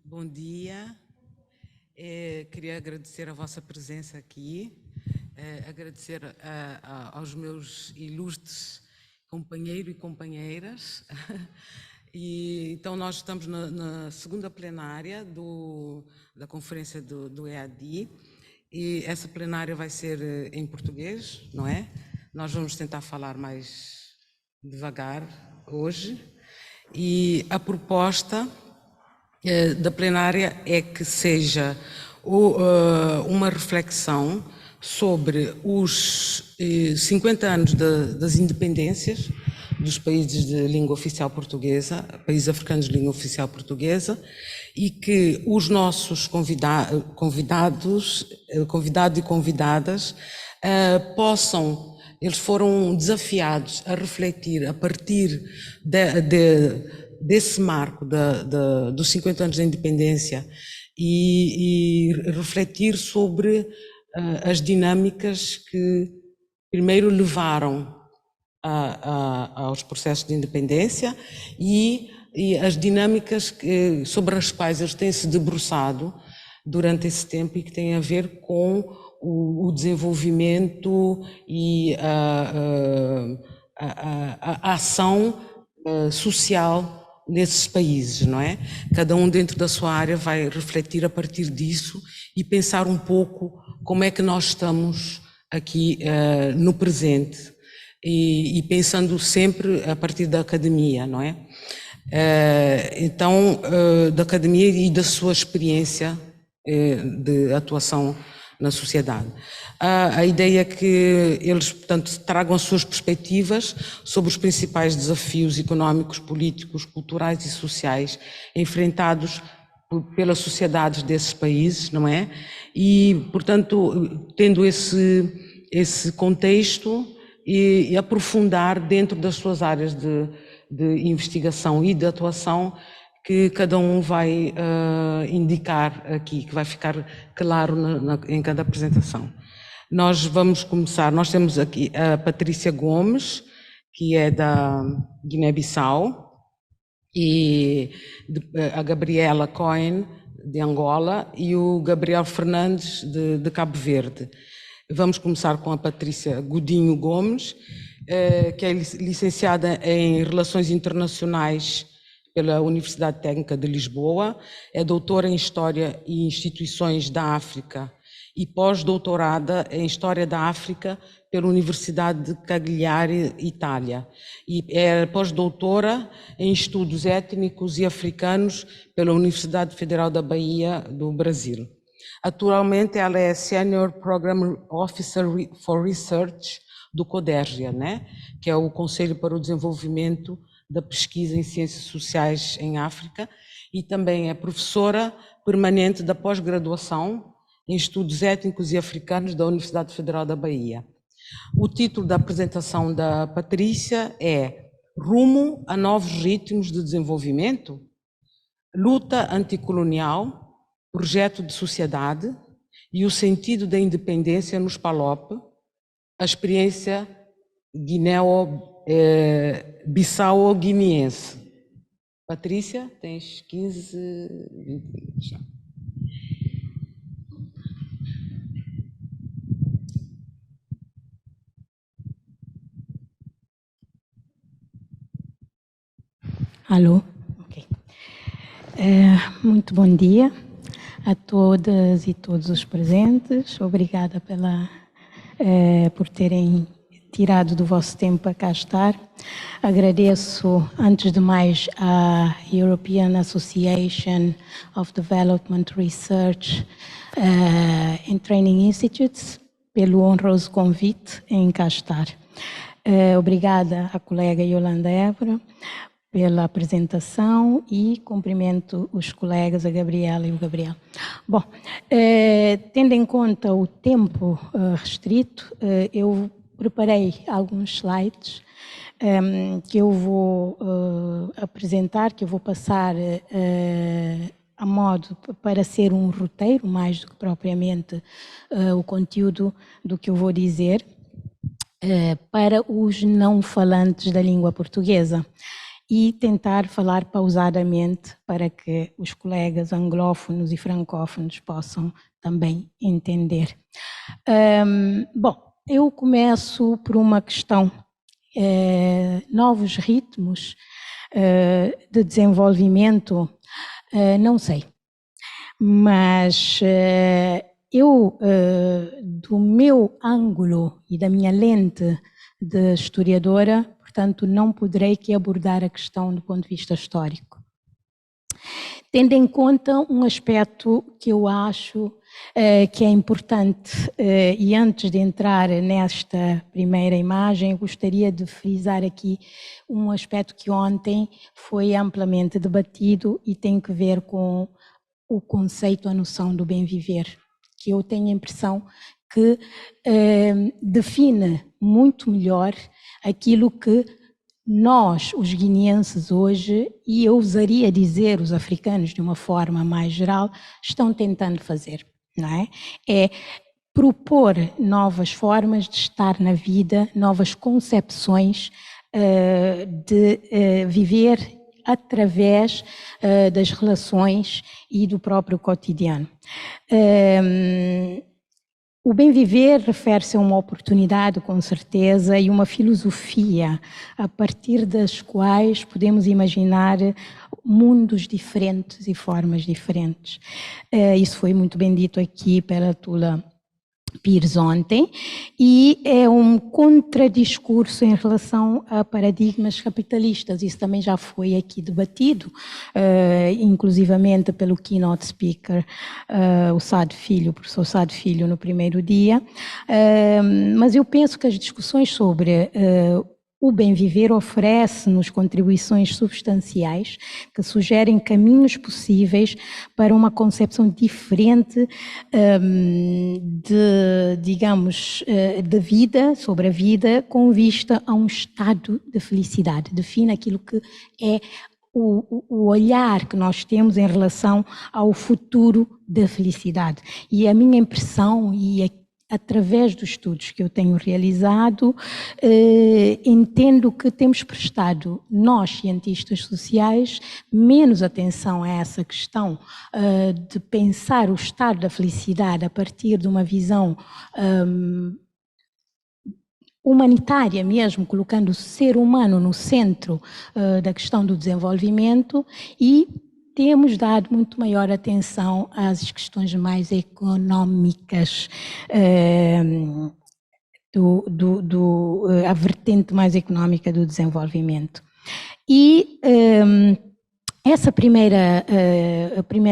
Bom dia. Queria agradecer a vossa presença aqui, agradecer aos meus ilustres companheiros e companheiras. Então nós estamos na segunda plenária da conferência do EAD, e essa plenária vai ser em português, não é? Nós vamos tentar falar mais devagar hoje, e a proposta da plenária é que seja uma reflexão sobre os 50 anos das independências dos países de língua oficial portuguesa, países africanos de língua oficial portuguesa, e que os nossos convidados e convidadas eles foram desafiados a refletir a partir desse marco dos 50 anos da independência e refletir sobre as dinâmicas que primeiro levaram aos processos de independência e as dinâmicas sobre as quais eles têm se debruçado durante esse tempo e que têm a ver com o desenvolvimento e a ação social nesses países, não é? Cada um dentro da sua área vai refletir a partir disso e pensar um pouco como é que nós estamos aqui no presente e pensando sempre a partir da academia, não é? Então, da academia e da sua experiência de atuação na sociedade. A ideia é que eles, portanto, tragam as suas perspectivas sobre os principais desafios económicos, políticos, culturais e sociais enfrentados pelas sociedades desses países, não é? E, portanto, tendo esse contexto e aprofundar dentro das suas áreas de investigação e de atuação que cada um vai indicar aqui, que vai ficar claro em cada apresentação. Nós vamos começar, nós temos aqui a Patrícia Gomes, que é da Guiné-Bissau, e a Gabriela Cohen, de Angola, e o Gabriel Fernandes, de Cabo Verde. Vamos começar com a Patrícia Godinho Gomes, que é licenciada em Relações Internacionais pela Universidade Técnica de Lisboa, é doutora em História e Instituições da África e pós-doutorada em História da África pela Universidade de Cagliari, Itália, e é pós-doutora em Estudos Étnicos e Africanos pela Universidade Federal da Bahia, do Brasil. Atualmente ela é Senior Program Officer for Research do CODERGIA, né? Que é o Conselho para o Desenvolvimento da Pesquisa em Ciências Sociais em África, e também é professora permanente da pós-graduação em Estudos Étnicos e Africanos da Universidade Federal da Bahia. O título da apresentação da Patrícia é Rumo a Novos Ritmos de Desenvolvimento, Luta Anticolonial, Projeto de Sociedade e o Sentido da Independência nos PALOP, a experiência Bissau-guineense. Patrícia, tens 15, 20 minutos já. Alô? Ok. Muito bom dia a todas e todos os presentes. Obrigada por terem tirado do vosso tempo para cá estar. Agradeço, antes de mais, à European Association of Development Research and Training Institutes pelo honroso convite em cá estar. Obrigada à colega Yolanda Évora pela apresentação e cumprimento os colegas, a Gabriela e o Gabriel. Bom, tendo em conta o tempo restrito, eu preparei alguns slides que eu vou apresentar, que eu vou passar a modo para ser um roteiro, mais do que propriamente o conteúdo do que eu vou dizer, para os não falantes da língua portuguesa. e tentar falar pausadamente para que os colegas anglófonos e francófonos possam também entender. Bom, eu começo por uma questão, novos ritmos de desenvolvimento, não sei, mas eu, do meu ângulo e da minha lente de historiadora, portanto, não poderei que abordar a questão do ponto de vista histórico. Tendo em conta um aspecto que eu acho que é importante, e antes de entrar nesta primeira imagem, eu gostaria de frisar aqui um aspecto que ontem foi amplamente debatido e tem que ver com o conceito, a noção do bem viver, que eu tenho a impressão que define muito melhor aquilo que nós, os guineenses hoje, e eu ousaria dizer os africanos de uma forma mais geral, estão tentando fazer, não é? É propor novas formas de estar na vida, novas concepções de viver através das relações e do próprio cotidiano. O bem viver refere-se a uma oportunidade, com certeza, e uma filosofia a partir das quais podemos imaginar mundos diferentes e formas diferentes. Isso foi muito bem dito aqui pela Tula Pires ontem, e é um contradiscurso em relação a paradigmas capitalistas. Isso também já foi aqui debatido, inclusivamente pelo keynote speaker, o Sado Filho, o professor Sado Filho, no primeiro dia. Mas eu penso que as discussões sobre o bem viver oferece-nos contribuições substanciais que sugerem caminhos possíveis para uma concepção diferente de vida, sobre a vida, com vista a um estado de felicidade. Define aquilo que é o olhar que nós temos em relação ao futuro da felicidade. E a minha impressão, e através dos estudos que eu tenho realizado, entendo que temos prestado, nós, cientistas sociais, menos atenção a essa questão de pensar o estado da felicidade a partir de uma visão humanitária mesmo, colocando o ser humano no centro da questão do desenvolvimento, e temos dado muito maior atenção às questões mais económicas, a vertente mais económica do desenvolvimento. E essa primeira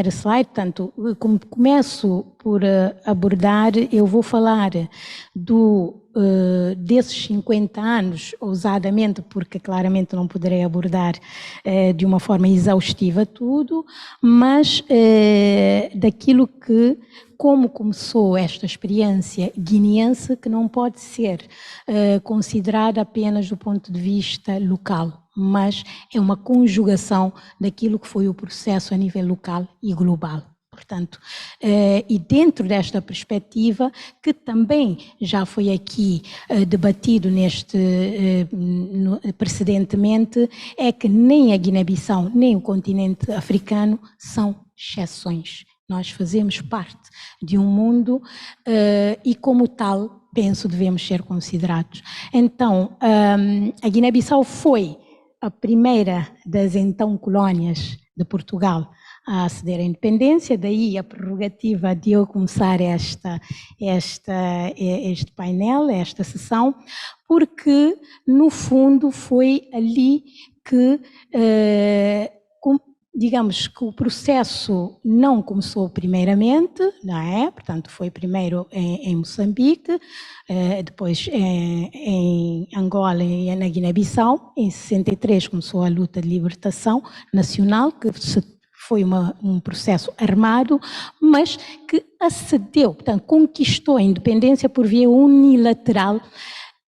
slide, portanto, como começo por abordar, eu vou falar desses 50 anos, ousadamente, porque claramente não poderei abordar de uma forma exaustiva tudo, mas daquilo que, como começou esta experiência guineense, que não pode ser considerada apenas do ponto de vista local, mas é uma conjugação daquilo que foi o processo a nível local e global. Portanto, e dentro desta perspectiva, que também já foi aqui debatido precedentemente, é que nem a Guiné-Bissau, nem o continente africano são exceções. Nós fazemos parte de um mundo e, como tal, penso, devemos ser considerados. Então, a Guiné-Bissau foi a primeira das então colónias de Portugal a aceder à independência, daí a prerrogativa de eu começar este painel, esta sessão, porque, no fundo, foi ali que, digamos que o processo não começou primeiramente, não é? Portanto, foi primeiro em Moçambique, depois em Angola e na Guiné-Bissau. Em 63 começou a luta de libertação nacional, que foi um processo armado, mas que acedeu, portanto, conquistou a independência por via unilateral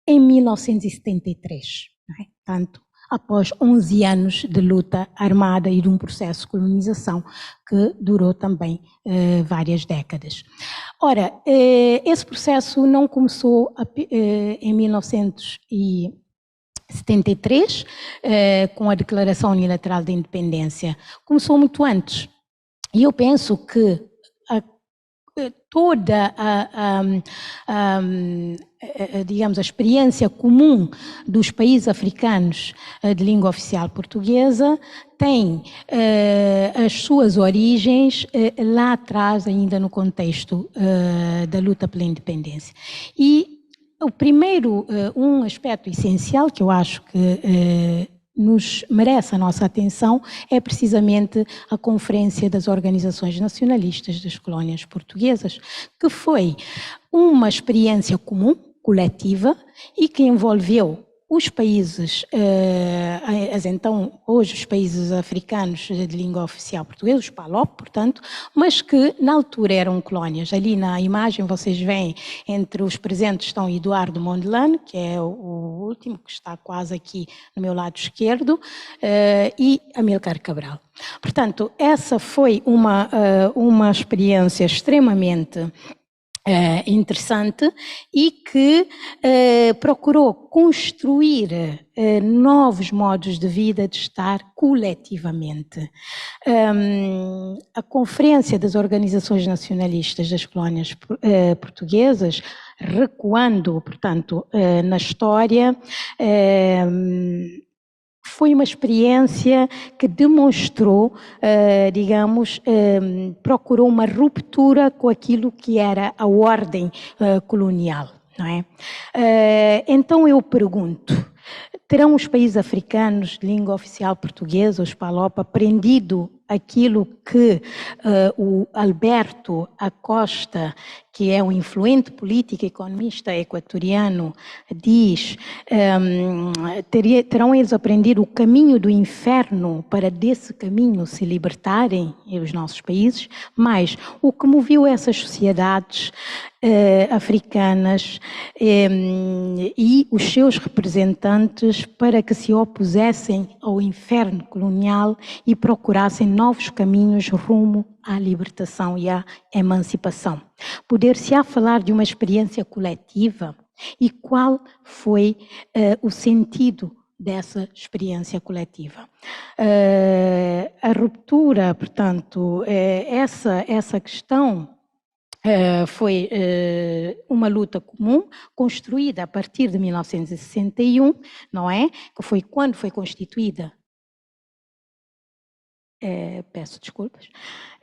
em 1973. Não é? Portanto, após 11 anos de luta armada e de um processo de colonização que durou também várias décadas. Ora, esse processo não começou em 1973, 73, com a Declaração Unilateral de Independência. Começou muito antes. E eu penso que toda digamos, a experiência comum dos países africanos de língua oficial portuguesa tem as suas origens lá atrás, ainda no contexto da luta pela independência. E o primeiro, um aspecto essencial que eu acho que nos merece a nossa atenção é precisamente a Conferência das Organizações Nacionalistas das Colónias Portuguesas, que foi uma experiência comum, coletiva, e que envolveu os países, então, hoje os países africanos de língua oficial portuguesa, os PALOP, portanto, mas que na altura eram colónias. Ali na imagem vocês veem, entre os presentes estão Eduardo Mondlane, que é o último, que está quase aqui no meu lado esquerdo, e Amílcar Cabral. Portanto, essa foi uma experiência extremamente interessante e que procurou construir novos modos de vida, de estar coletivamente. A Conferência das Organizações Nacionalistas das Colónias Portuguesas, recuando, portanto, na história, foi uma experiência que demonstrou, digamos, procurou uma ruptura com aquilo que era a ordem colonial, não é? Então eu pergunto, terão os países africanos de língua oficial portuguesa, os PALOP, aprendido aquilo que o Alberto Acosta, que é um influente político e economista equatoriano, diz, terão eles aprendido o caminho do inferno para desse caminho se libertarem, os nossos países, mas o que moveu essas sociedades africanas e os seus representantes para que se opusessem ao inferno colonial e procurassem novos caminhos rumo à libertação e à emancipação. Poder-se-á falar de uma experiência coletiva e qual foi o sentido dessa experiência coletiva. A ruptura, portanto, essa questão foi uma luta comum, construída a partir de 1961, não é? Que foi quando foi constituída, peço desculpas,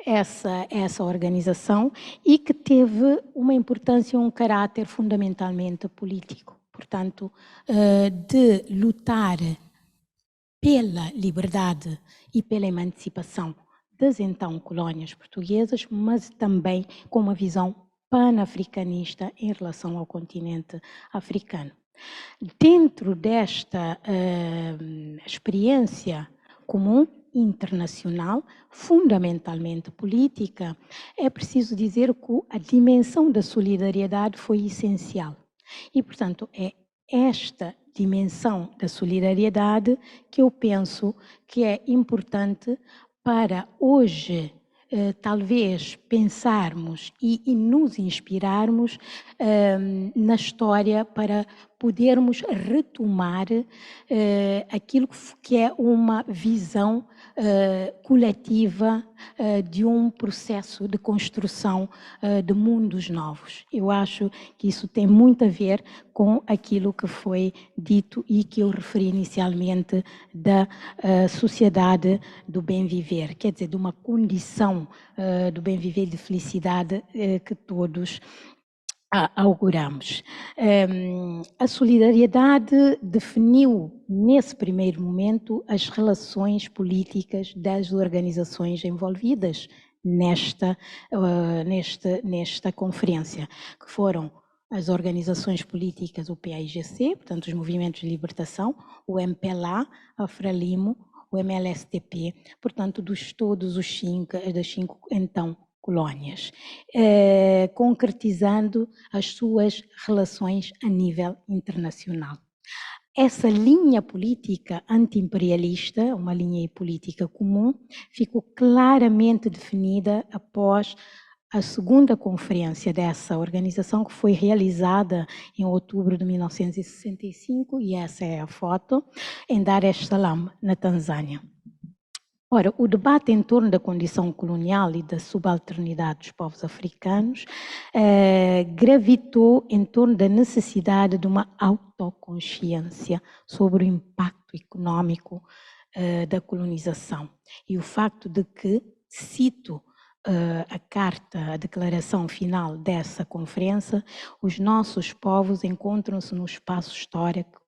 essa organização, e que teve uma importância, um caráter fundamentalmente político. Portanto, de lutar pela liberdade e pela emancipação das então colónias portuguesas, mas também com uma visão pan-africanista em relação ao continente africano. Dentro desta experiência comum, internacional, fundamentalmente política, é preciso dizer que a dimensão da solidariedade foi essencial. E, portanto, é esta dimensão da solidariedade que eu penso que é importante para hoje, talvez, pensarmos e nos inspirarmos na história para podermos retomar aquilo que é uma visão coletiva de um processo de construção de mundos novos. Eu acho que isso tem muito a ver com aquilo que foi dito e que eu referi inicialmente da sociedade do bem viver, quer dizer, de uma condição do bem viver e de felicidade que todos auguramos. A solidariedade definiu, nesse primeiro momento, as relações políticas das organizações envolvidas nesta conferência, que foram as organizações políticas, o PAIGC, portanto, os movimentos de libertação, o MPLA, a Frelimo, o MLSTP, portanto, todos os das cinco, então, colónias, concretizando as suas relações a nível internacional. Essa linha política anti-imperialista, uma linha política comum, ficou claramente definida após a segunda conferência dessa organização, que foi realizada em outubro de 1965, e essa é a foto, em Dar es Salaam, na Tanzânia. Ora, o debate em torno da condição colonial e da subalternidade dos povos africanos gravitou em torno da necessidade de uma autoconsciência sobre o impacto econômico da colonização. E o facto de que, cito a carta, a declaração final dessa conferência, os nossos povos encontram-se no espaço histórico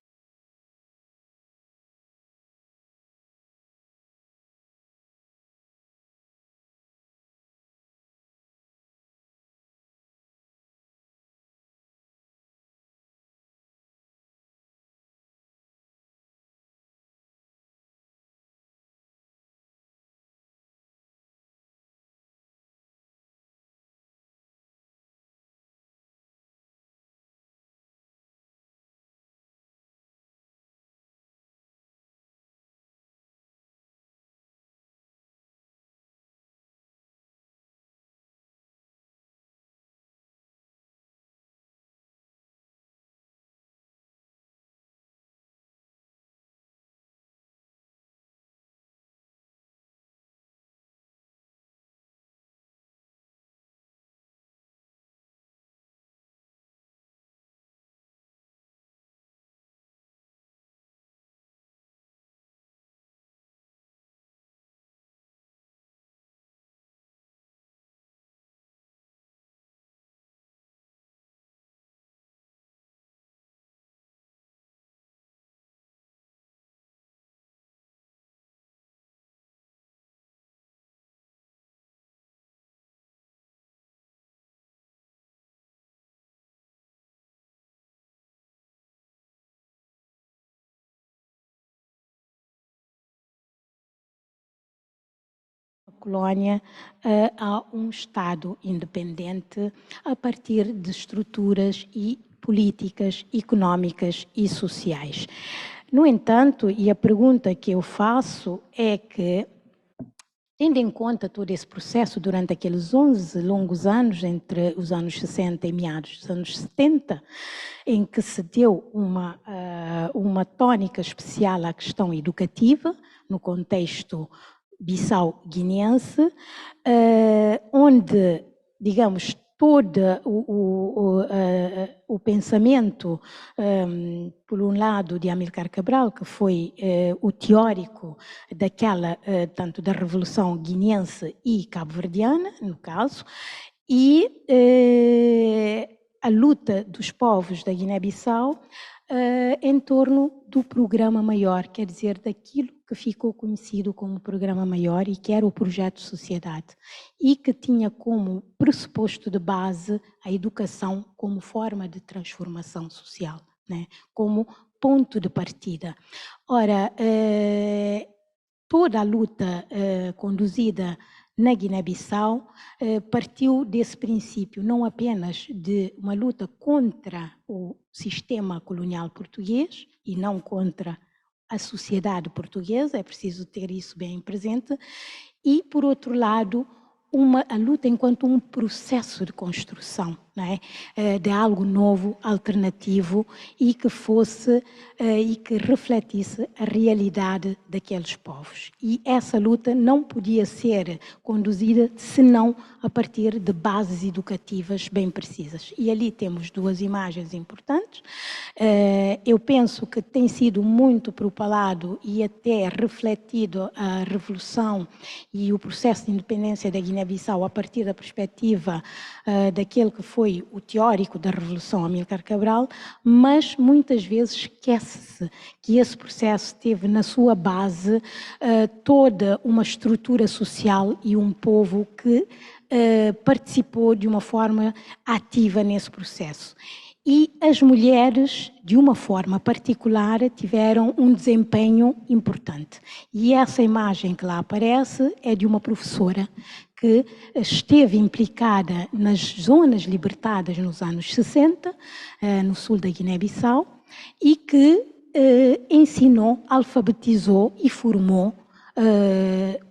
colônia a um Estado independente a partir de estruturas e políticas económicas e sociais. No entanto, e a pergunta que eu faço é que, tendo em conta todo esse processo durante aqueles 11 longos anos, entre os anos 60 e meados dos anos 70, em que se deu uma tônica especial à questão educativa, no contexto bissau-guineense, onde, digamos, todo o pensamento, por um lado, de Amílcar Cabral, que foi o teórico daquela, tanto da Revolução Guineense e cabo-verdiana, no caso, e a luta dos povos da Guiné-Bissau em torno do Programa Maior, quer dizer, daquilo que ficou conhecido como Programa Maior e que era o Projeto Sociedade, e que tinha como pressuposto de base a educação como forma de transformação social, né? Como ponto de partida. Ora, toda a luta conduzida na Guiné-Bissau partiu desse princípio, não apenas de uma luta contra o sistema colonial português e não contra a sociedade portuguesa, é preciso ter isso bem presente, e, por outro lado, a luta enquanto um processo de construção, não é? De algo novo, alternativo e que fosse e que refletisse a realidade daqueles povos. E essa luta não podia ser conduzida senão a partir de bases educativas bem precisas. E ali temos duas imagens importantes. Eu penso que tem sido muito propalado e até refletido a revolução e o processo de independência da Guiné-Bissau a partir da perspectiva daquele que foi o teórico da Revolução, Amílcar Cabral, mas muitas vezes esquece-se que esse processo teve na sua base toda uma estrutura social e um povo que participou de uma forma ativa nesse processo. E as mulheres, de uma forma particular, tiveram um desempenho importante. E essa imagem que lá aparece é de uma professora que esteve implicada nas zonas libertadas nos anos 60, no sul da Guiné-Bissau, e que ensinou, alfabetizou e formou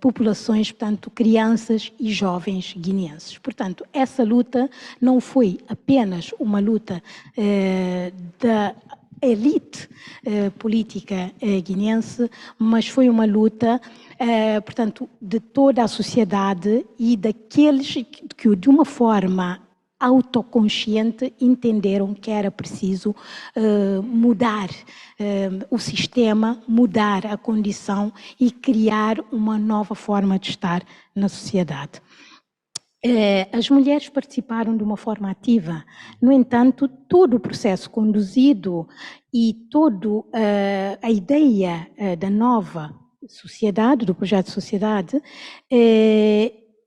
populações, portanto, crianças e jovens guineenses. Portanto, essa luta não foi apenas uma luta da elite política guineense, mas foi uma luta, portanto, de toda a sociedade e daqueles que de uma forma autoconsciente entenderam que era preciso mudar o sistema, mudar a condição e criar uma nova forma de estar na sociedade. As mulheres participaram de uma forma ativa, no entanto, todo o processo conduzido e toda a ideia da nova sociedade, do projeto de sociedade,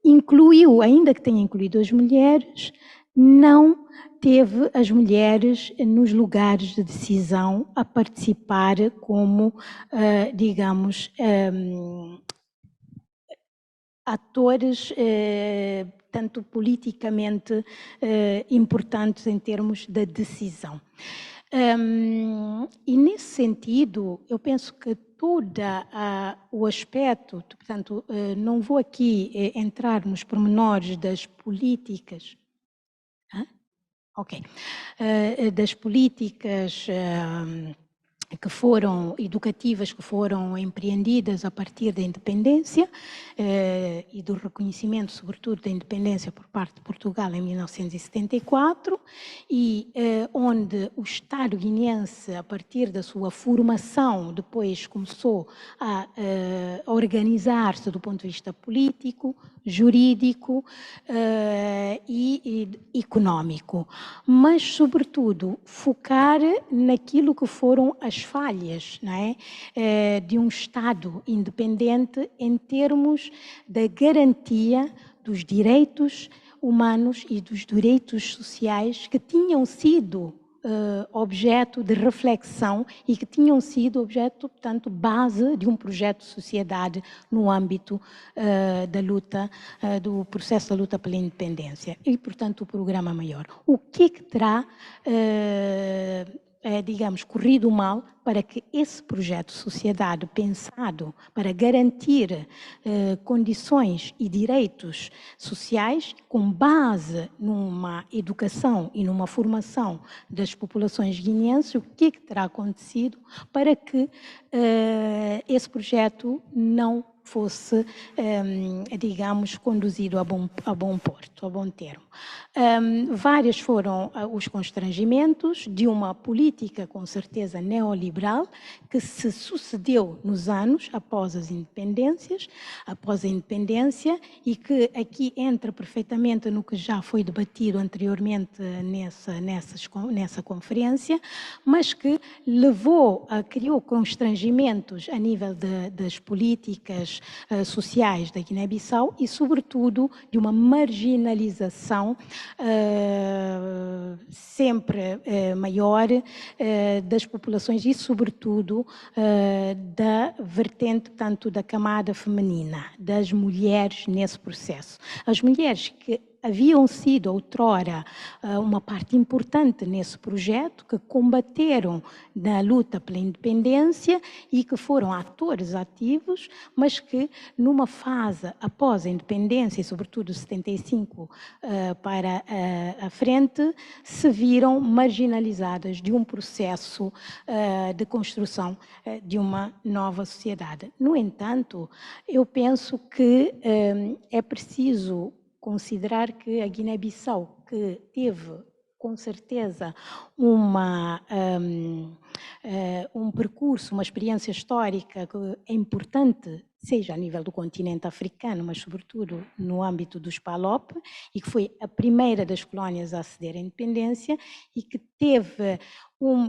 incluiu, ainda que tenha incluído as mulheres, não teve as mulheres nos lugares de decisão a participar como, digamos, atores tanto politicamente importantes em termos da decisão. E nesse sentido, eu penso que todo o aspecto, portanto, não vou aqui entrar nos pormenores das políticas, das políticas que foram educativas, que foram empreendidas a partir da independência e do reconhecimento, sobretudo, da independência por parte de Portugal em 1974, e onde o Estado guineense, a partir da sua formação, depois começou a organizar-se do ponto de vista político, jurídico e económico, mas, sobretudo, focar naquilo que foram as falhas, não é? De um Estado independente em termos da garantia dos direitos humanos e dos direitos sociais que tinham sido objeto de reflexão e que tinham sido objeto, portanto, base de um projeto de sociedade no âmbito da luta, do processo da luta pela independência e, portanto, o programa maior. O que é que terá, digamos, corrido mal para que esse projeto de sociedade pensado para garantir condições e direitos sociais com base numa educação e numa formação das populações guineenses, o que é que terá acontecido para que esse projeto não fosse, digamos, conduzido a bom porto, a bom termo. Vários foram os constrangimentos de uma política, com certeza, neoliberal, que se sucedeu nos anos após as independências, após a independência, e que aqui entra perfeitamente no que já foi debatido anteriormente nessa conferência, mas que criou constrangimentos a nível das políticas sociais da Guiné-Bissau e, sobretudo, de uma marginalização sempre maior das populações e, sobretudo, da vertente, tanto da camada feminina, das mulheres nesse processo. As mulheres que haviam sido outrora uma parte importante nesse projeto, que combateram na luta pela independência e que foram atores ativos, mas que numa fase após a independência, e sobretudo 75 para a frente, se viram marginalizadas de um processo de construção de uma nova sociedade. No entanto, eu penso que é preciso considerar que a Guiné-Bissau, que teve com certeza um percurso, uma experiência histórica que é importante, seja a nível do continente africano, mas sobretudo no âmbito dos PALOP, e que foi a primeira das colónias a aceder à independência e que teve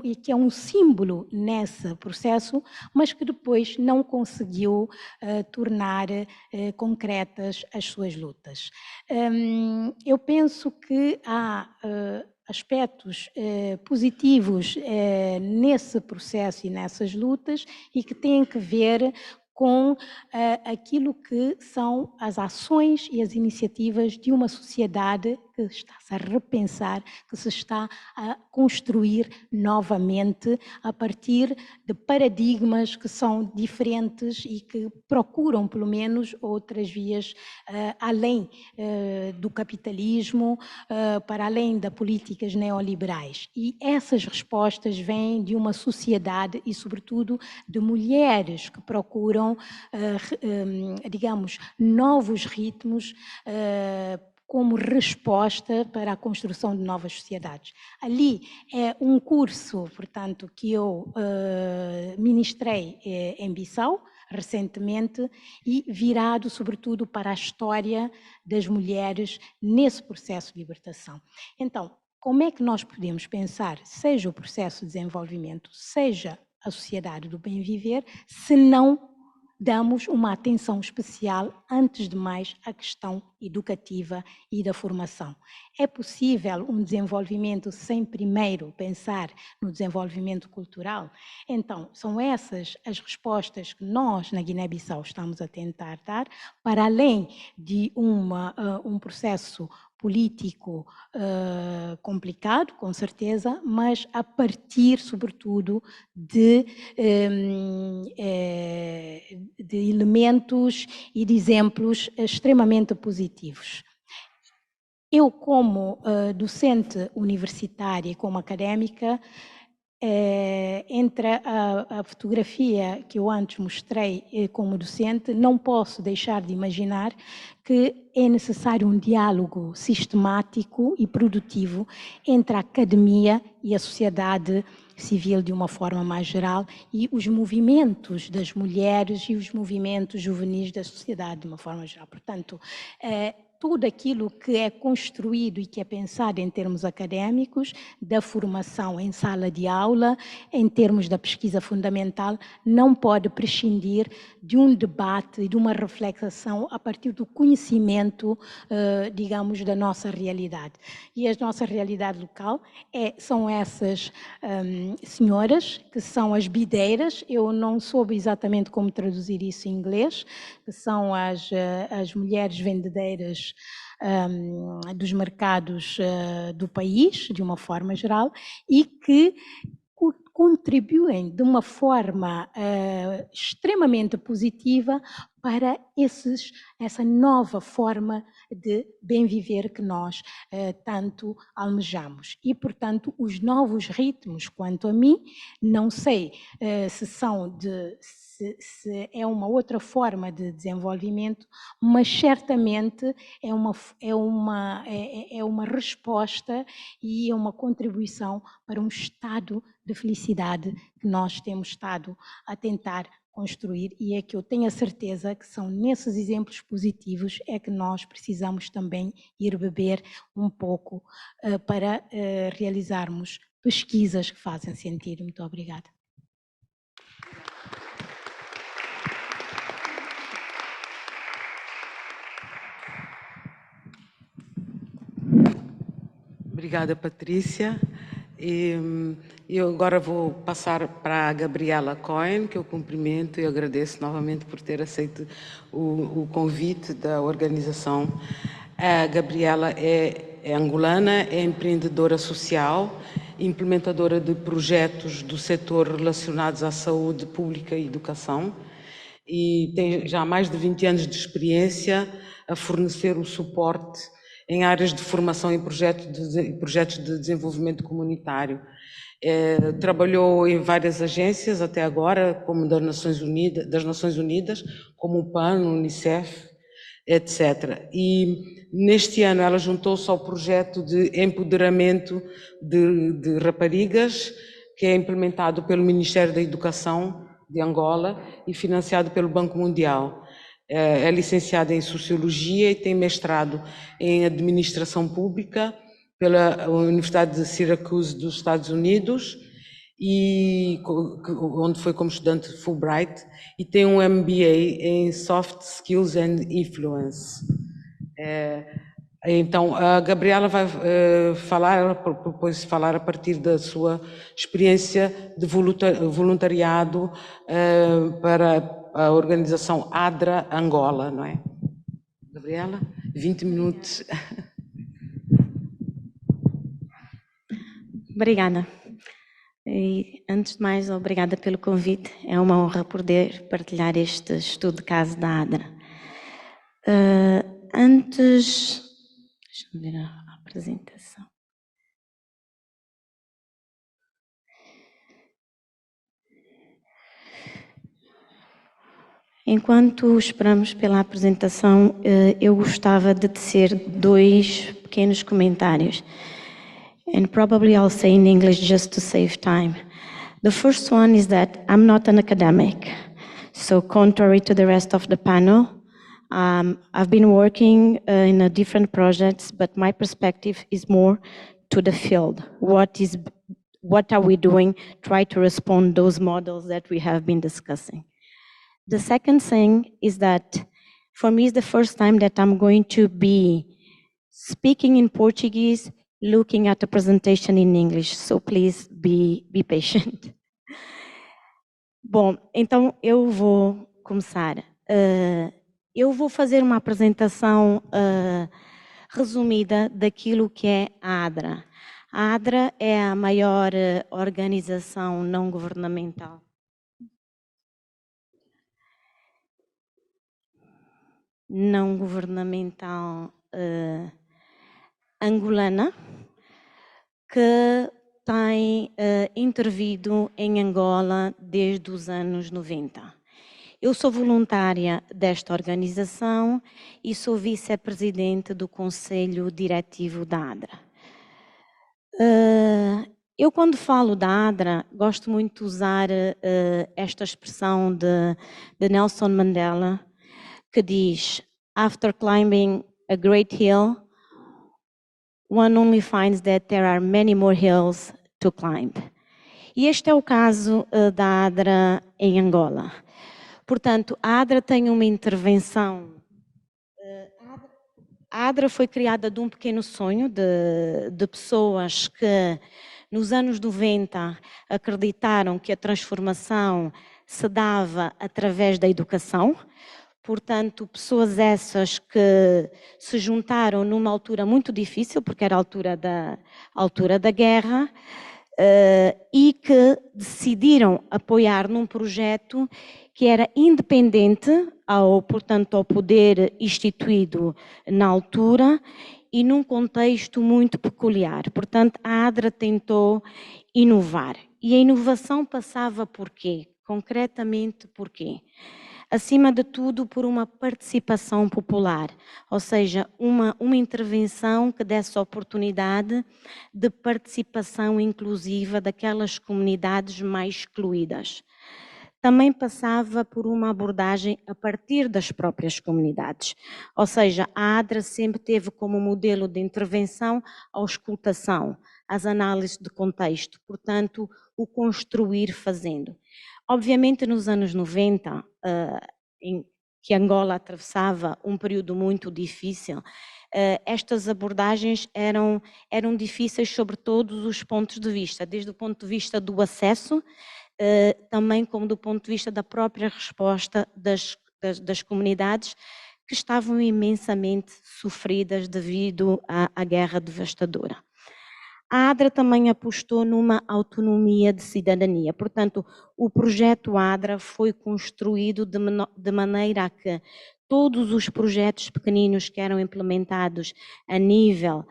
e que é um símbolo nesse processo, mas que depois não conseguiu tornar concretas as suas lutas. Eu penso que há aspectos positivos nesse processo e nessas lutas e que têm que ver com aquilo que são as ações e as iniciativas de uma sociedade que que está-se a repensar, que se está a construir novamente a partir de paradigmas que são diferentes e que procuram, pelo menos, outras vias além do capitalismo, para além das políticas neoliberais. E essas respostas vêm de uma sociedade e, sobretudo, de mulheres que procuram, digamos, novos ritmos como resposta para a construção de novas sociedades. Ali é um curso, portanto, que eu ministrei em Bissau, recentemente, e virado, sobretudo, para a história das mulheres nesse processo de libertação. Então, como é que nós podemos pensar, seja o processo de desenvolvimento, seja a sociedade do bem viver, se não damos uma atenção especial, antes de mais, à questão educativa e da formação. É possível um desenvolvimento sem primeiro pensar no desenvolvimento cultural? Então, são essas as respostas que nós, na Guiné-Bissau, estamos a tentar dar, para além de um processo político complicado, com certeza, mas a partir, sobretudo, de elementos e de exemplos extremamente positivos. Eu, como docente universitária e como académica, entre a fotografia que eu antes mostrei como docente, não posso deixar de imaginar que é necessário um diálogo sistemático e produtivo entre a academia e a sociedade civil de uma forma mais geral e os movimentos das mulheres e os movimentos juvenis da sociedade de uma forma geral. Portanto, tudo aquilo que é construído e que é pensado em termos académicos, da formação em sala de aula, em termos da pesquisa fundamental, não pode prescindir de um debate e de uma reflexão a partir do conhecimento, digamos, da nossa realidade. E a nossa realidade local são essas senhoras, que são as bideiras, eu não soube exatamente como traduzir isso em inglês, que são as mulheres vendedeiras dos mercados do país, de uma forma geral, e que contribuem de uma forma extremamente positiva para essa nova forma de bem viver que nós tanto almejamos. E, portanto, os novos ritmos, quanto a mim, não sei se é uma outra forma de desenvolvimento, mas certamente é uma resposta e é uma contribuição para um estado de felicidade que nós temos estado a tentar construir, e é que eu tenho a certeza que são nesses exemplos positivos é que nós precisamos também ir beber um pouco para realizarmos pesquisas que fazem sentido. Muito obrigada. Obrigada, Patrícia. Eu agora vou passar para a Gabriela Cohen, que eu cumprimento e agradeço novamente por ter aceito o convite da organização. A Gabriela é angolana, é empreendedora social, implementadora de projetos do setor relacionados à saúde pública e educação, e tem já mais de 20 anos de experiência a fornecer o suporte em áreas de formação e projetos de desenvolvimento comunitário. Trabalhou em várias agências até agora, como das Nações Unidas, como o PAN, o Unicef, etc. E neste ano ela juntou-se ao projeto de empoderamento de raparigas, que é implementado pelo Ministério da Educação de Angola e financiado pelo Banco Mundial. É licenciada em Sociologia e tem mestrado em Administração Pública pela Universidade de Syracuse dos Estados Unidos, onde foi como estudante Fulbright, e tem um MBA em Soft Skills and Influence. Então, a Gabriela vai propôs falar a partir da sua experiência de voluntariado para a organização ADRA Angola, não é? Gabriela, 20 minutos. Obrigada. E, antes de mais, obrigada pelo convite. É uma honra poder partilhar este estudo de caso da ADRA. Antes... Deixa-me ver a apresentação. Enquanto esperamos pela apresentação, eu gostava de tecer 2 pequenos comentários. And probably I'll say in English just to save time. The first one is that I'm not an academic. So contrary to the rest of the panel, I've been working in a different projects, but my perspective is more to the field. What are we doing? Try to respond those models that we have been discussing. The second thing is that for me it's the first time that I'm going to be speaking in Portuguese, looking at the presentation in English, so please be patient. Bom, então eu vou começar. Eu vou fazer uma apresentação resumida daquilo que é a ADRA. A ADRA é a maior organização não governamental angolana, que tem intervido em Angola desde os anos 90. Eu sou voluntária desta organização e sou vice-presidente do Conselho Diretivo da ADRA. Eu, quando falo da ADRA, gosto muito de usar esta expressão de Nelson Mandela, que diz: "After climbing a great hill, one only finds that there are many more hills to climb." E este é o caso da ADRA em Angola. Portanto, a ADRA tem uma intervenção. A ADRA foi criada de um pequeno sonho de pessoas que, nos anos 90, acreditaram que a transformação se dava através da educação. Portanto, pessoas essas que se juntaram numa altura muito difícil, porque era a altura da guerra, e que decidiram apoiar num projeto que era independente ao poder instituído na altura e num contexto muito peculiar. Portanto, a ADRA tentou inovar. E a inovação passava por quê? Concretamente por quê? Acima de tudo, por uma participação popular, ou seja, uma intervenção que desse oportunidade de participação inclusiva daquelas comunidades mais excluídas. Também passava por uma abordagem a partir das próprias comunidades, ou seja, a ADRA sempre teve como modelo de intervenção a auscultação, as análises de contexto, portanto, o construir fazendo. Obviamente, nos anos 90, em que Angola atravessava um período muito difícil, estas abordagens eram difíceis sobre todos os pontos de vista, desde o ponto de vista do acesso, também como do ponto de vista da própria resposta das comunidades que estavam imensamente sofridas devido à guerra devastadora. A ADRA também apostou numa autonomia de cidadania, portanto, o projeto ADRA foi construído de maneira a que todos os projetos pequeninos que eram implementados a nível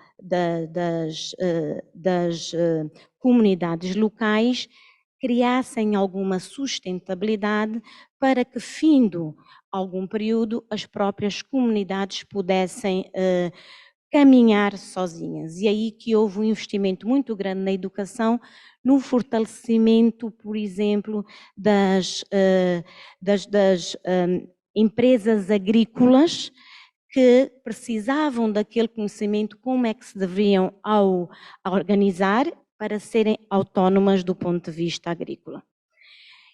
das comunidades locais criassem alguma sustentabilidade para que, findo algum período, as próprias comunidades pudessem caminhar sozinhas. E aí que houve um investimento muito grande na educação, no fortalecimento, por exemplo, das empresas agrícolas que precisavam daquele conhecimento, como é que se deveriam organizar para serem autónomas do ponto de vista agrícola.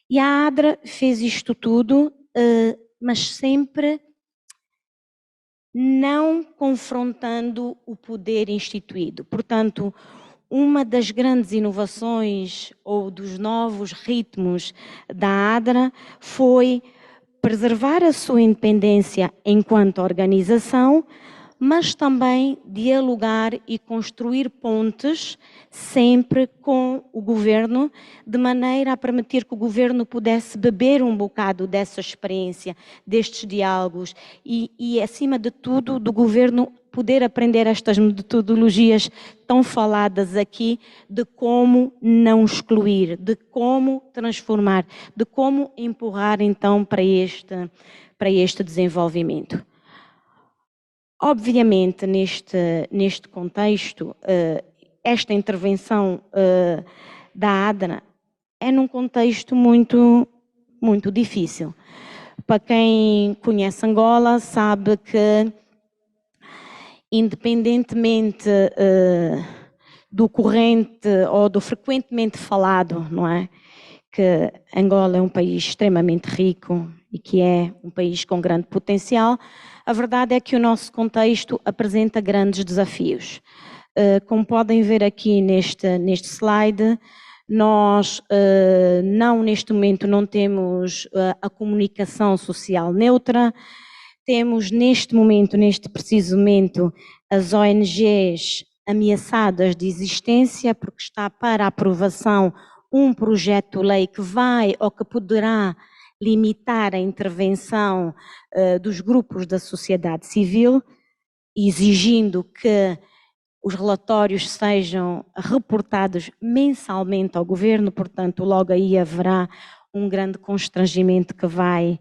E a ADRA fez isto tudo, mas sempre não confrontando o poder instituído. Portanto, uma das grandes inovações ou dos novos ritmos da ADRA foi preservar a sua independência enquanto organização, mas também dialogar e construir pontes sempre com o governo, de maneira a permitir que o governo pudesse beber um bocado dessa experiência, destes diálogos e acima de tudo, do governo poder aprender estas metodologias tão faladas aqui de como não excluir, de como transformar, de como empurrar então para este desenvolvimento. Obviamente, neste contexto, esta intervenção da ADRA é num contexto muito difícil. Para quem conhece Angola, sabe que, independentemente do corrente ou do frequentemente falado, não é? Que Angola é um país extremamente rico e que é um país com grande potencial, a verdade é que o nosso contexto apresenta grandes desafios. Como podem ver aqui neste slide, nós neste momento não temos a comunicação social neutra, temos neste preciso momento, as ONGs ameaçadas de existência porque está para aprovação um projeto de lei que vai ou que poderá limitar a intervenção dos grupos da sociedade civil, exigindo que os relatórios sejam reportados mensalmente ao governo, portanto, logo aí haverá um grande constrangimento que vai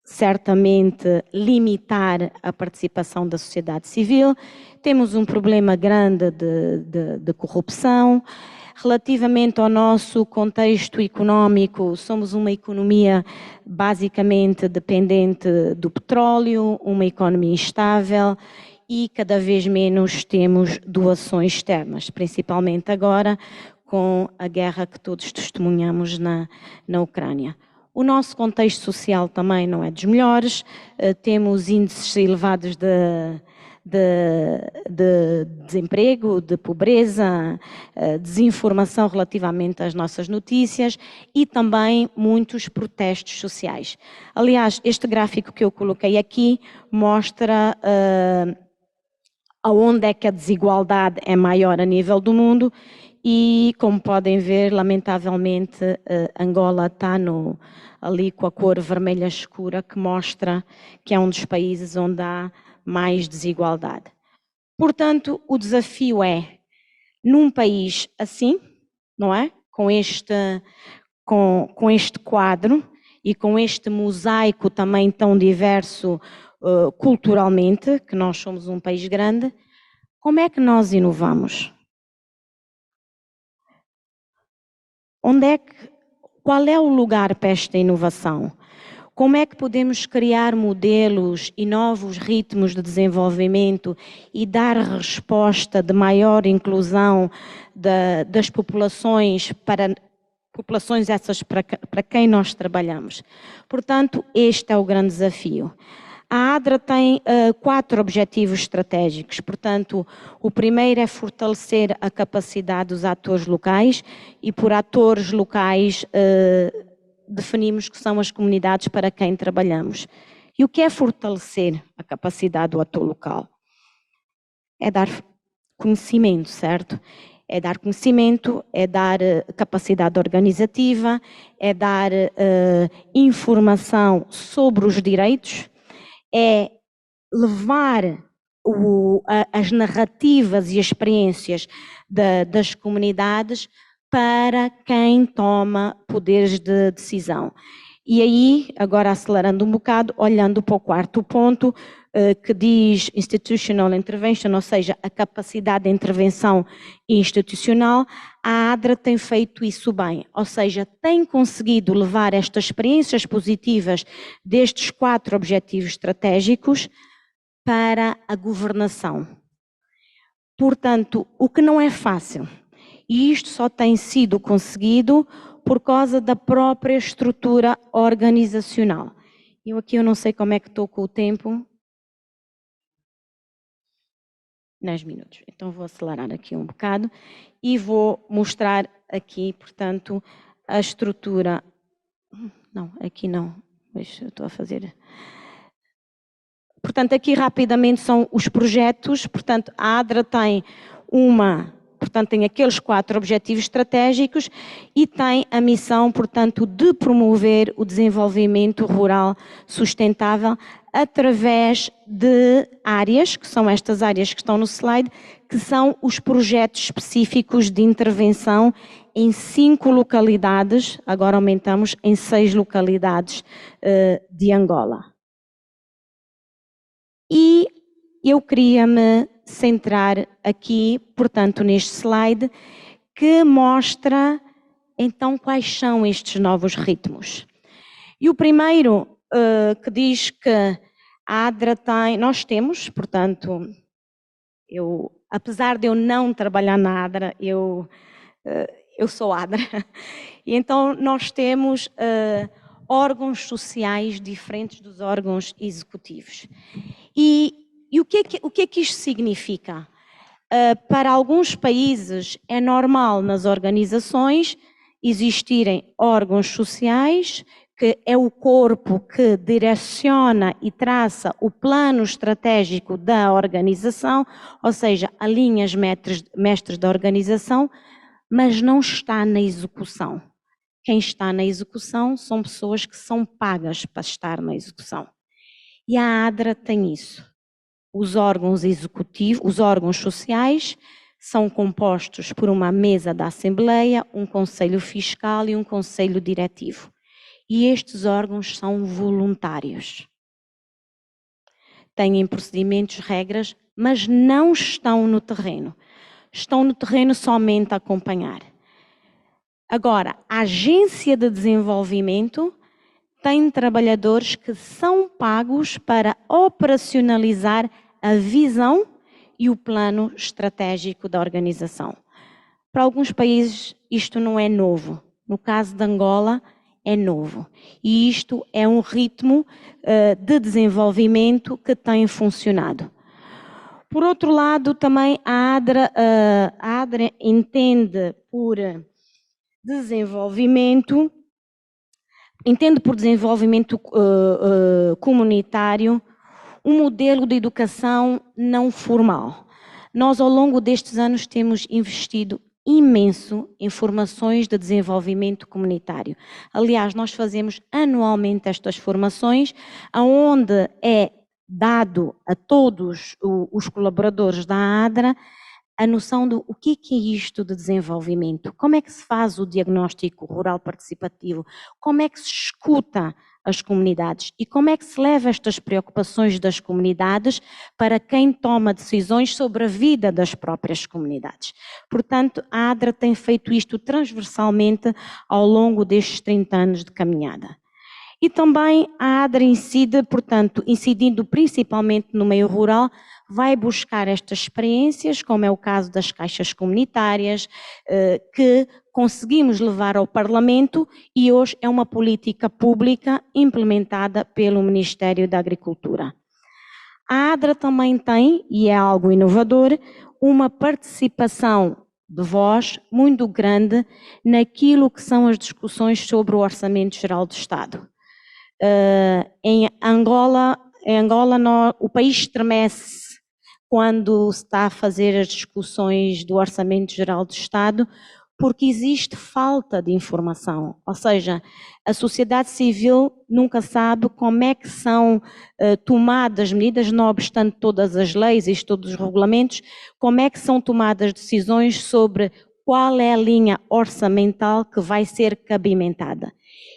certamente limitar a participação da sociedade civil. Temos um problema grande de corrupção. Relativamente ao nosso contexto económico, somos uma economia basicamente dependente do petróleo, uma economia instável e cada vez menos temos doações externas, principalmente agora com a guerra que todos testemunhamos na Ucrânia. O nosso contexto social também não é dos melhores, temos índices elevados de desemprego, de pobreza, desinformação relativamente às nossas notícias e também muitos protestos sociais. Aliás, este gráfico que eu coloquei aqui mostra aonde é que a desigualdade é maior a nível do mundo e, como podem ver, lamentavelmente, Angola está ali com a cor vermelha escura, que mostra que é um dos países onde há mais desigualdade. Portanto, o desafio é, num país assim, não é? Com este quadro e com este mosaico também tão diverso culturalmente, que nós somos um país grande, como é que nós inovamos? Qual é o lugar para esta inovação? Como é que podemos criar modelos e novos ritmos de desenvolvimento e dar resposta de maior inclusão das populações populações essas para quem nós trabalhamos? Portanto, este é o grande desafio. A ADRA tem 4 objetivos estratégicos, portanto, o primeiro é fortalecer a capacidade dos atores locais e por atores locais definimos que são as comunidades para quem trabalhamos. E o que é fortalecer a capacidade do ator local? É dar conhecimento, certo? É dar conhecimento, é dar capacidade organizativa, é dar informação sobre os direitos, é levar as narrativas e experiências das comunidades para quem toma poderes de decisão. E aí, agora acelerando um bocado, olhando para o quarto ponto, que diz Institutional Intervention, ou seja, a capacidade de intervenção institucional, a ADRA tem feito isso bem, ou seja, tem conseguido levar estas experiências positivas destes 4 objetivos estratégicos para a governação. Portanto, o que não é fácil, e isto só tem sido conseguido por causa da própria estrutura organizacional. Eu não sei como é que estou com o tempo. 10 minutos. Então vou acelerar aqui um bocado e vou mostrar aqui, portanto, a estrutura. Não, aqui não. Deixa eu estou a fazer. Portanto, aqui rapidamente são os projetos. Portanto, a ADRA tem tem aqueles 4 objetivos estratégicos e tem a missão, portanto, de promover o desenvolvimento rural sustentável através de áreas, que são estas áreas que estão no slide, que são os projetos específicos de intervenção em 5 localidades, agora aumentamos em 6 localidades de Angola. E eu queria me centrar aqui, portanto, neste slide, que mostra, então, quais são estes novos ritmos. E o primeiro, que diz que a ADRA nós temos, portanto, apesar de eu não trabalhar na ADRA, eu sou ADRA, e então nós temos órgãos sociais diferentes dos órgãos executivos. E o que é que isto significa? Para alguns países é normal nas organizações existirem órgãos sociais, que é o corpo que direciona e traça o plano estratégico da organização, ou seja, a linhas mestres da organização, mas não está na execução. Quem está na execução são pessoas que são pagas para estar na execução. E a ADRA tem isso. Os órgãos executivos, os órgãos sociais, são compostos por uma mesa da Assembleia, um conselho fiscal e um conselho diretivo. E estes órgãos são voluntários. Têm procedimentos, regras, mas não estão no terreno. Estão no terreno somente a acompanhar. Agora, a Agência de Desenvolvimento tem trabalhadores que são pagos para operacionalizar a visão e o plano estratégico da organização. Para alguns países isto não é novo. No caso de Angola é novo. E isto é um ritmo de desenvolvimento que tem funcionado. Por outro lado, também a ADRA entende por desenvolvimento comunitário um modelo de educação não formal. Nós, ao longo destes anos, temos investido imenso em formações de desenvolvimento comunitário. Aliás, nós fazemos anualmente estas formações, onde é dado a todos os colaboradores da ADRA a noção do o que é isto de desenvolvimento, como é que se faz o diagnóstico rural participativo, como é que se escuta as comunidades e como é que se leva estas preocupações das comunidades para quem toma decisões sobre a vida das próprias comunidades. Portanto, a ADRA tem feito isto transversalmente ao longo destes 30 anos de caminhada. E também a ADRA incide, portanto, incidindo principalmente no meio rural, vai buscar estas experiências, como é o caso das caixas comunitárias, que conseguimos levar ao Parlamento e hoje é uma política pública implementada pelo Ministério da Agricultura. A ADRA também tem, e é algo inovador, uma participação de voz muito grande naquilo que são as discussões sobre o Orçamento Geral do Estado. Em Angola o país estremece quando se está a fazer as discussões do Orçamento Geral do Estado, porque existe falta de informação, ou seja, a sociedade civil nunca sabe como é que são tomadas medidas, não obstante todas as leis e todos os regulamentos, como é que são tomadas decisões sobre qual é a linha orçamental que vai ser cabimentada.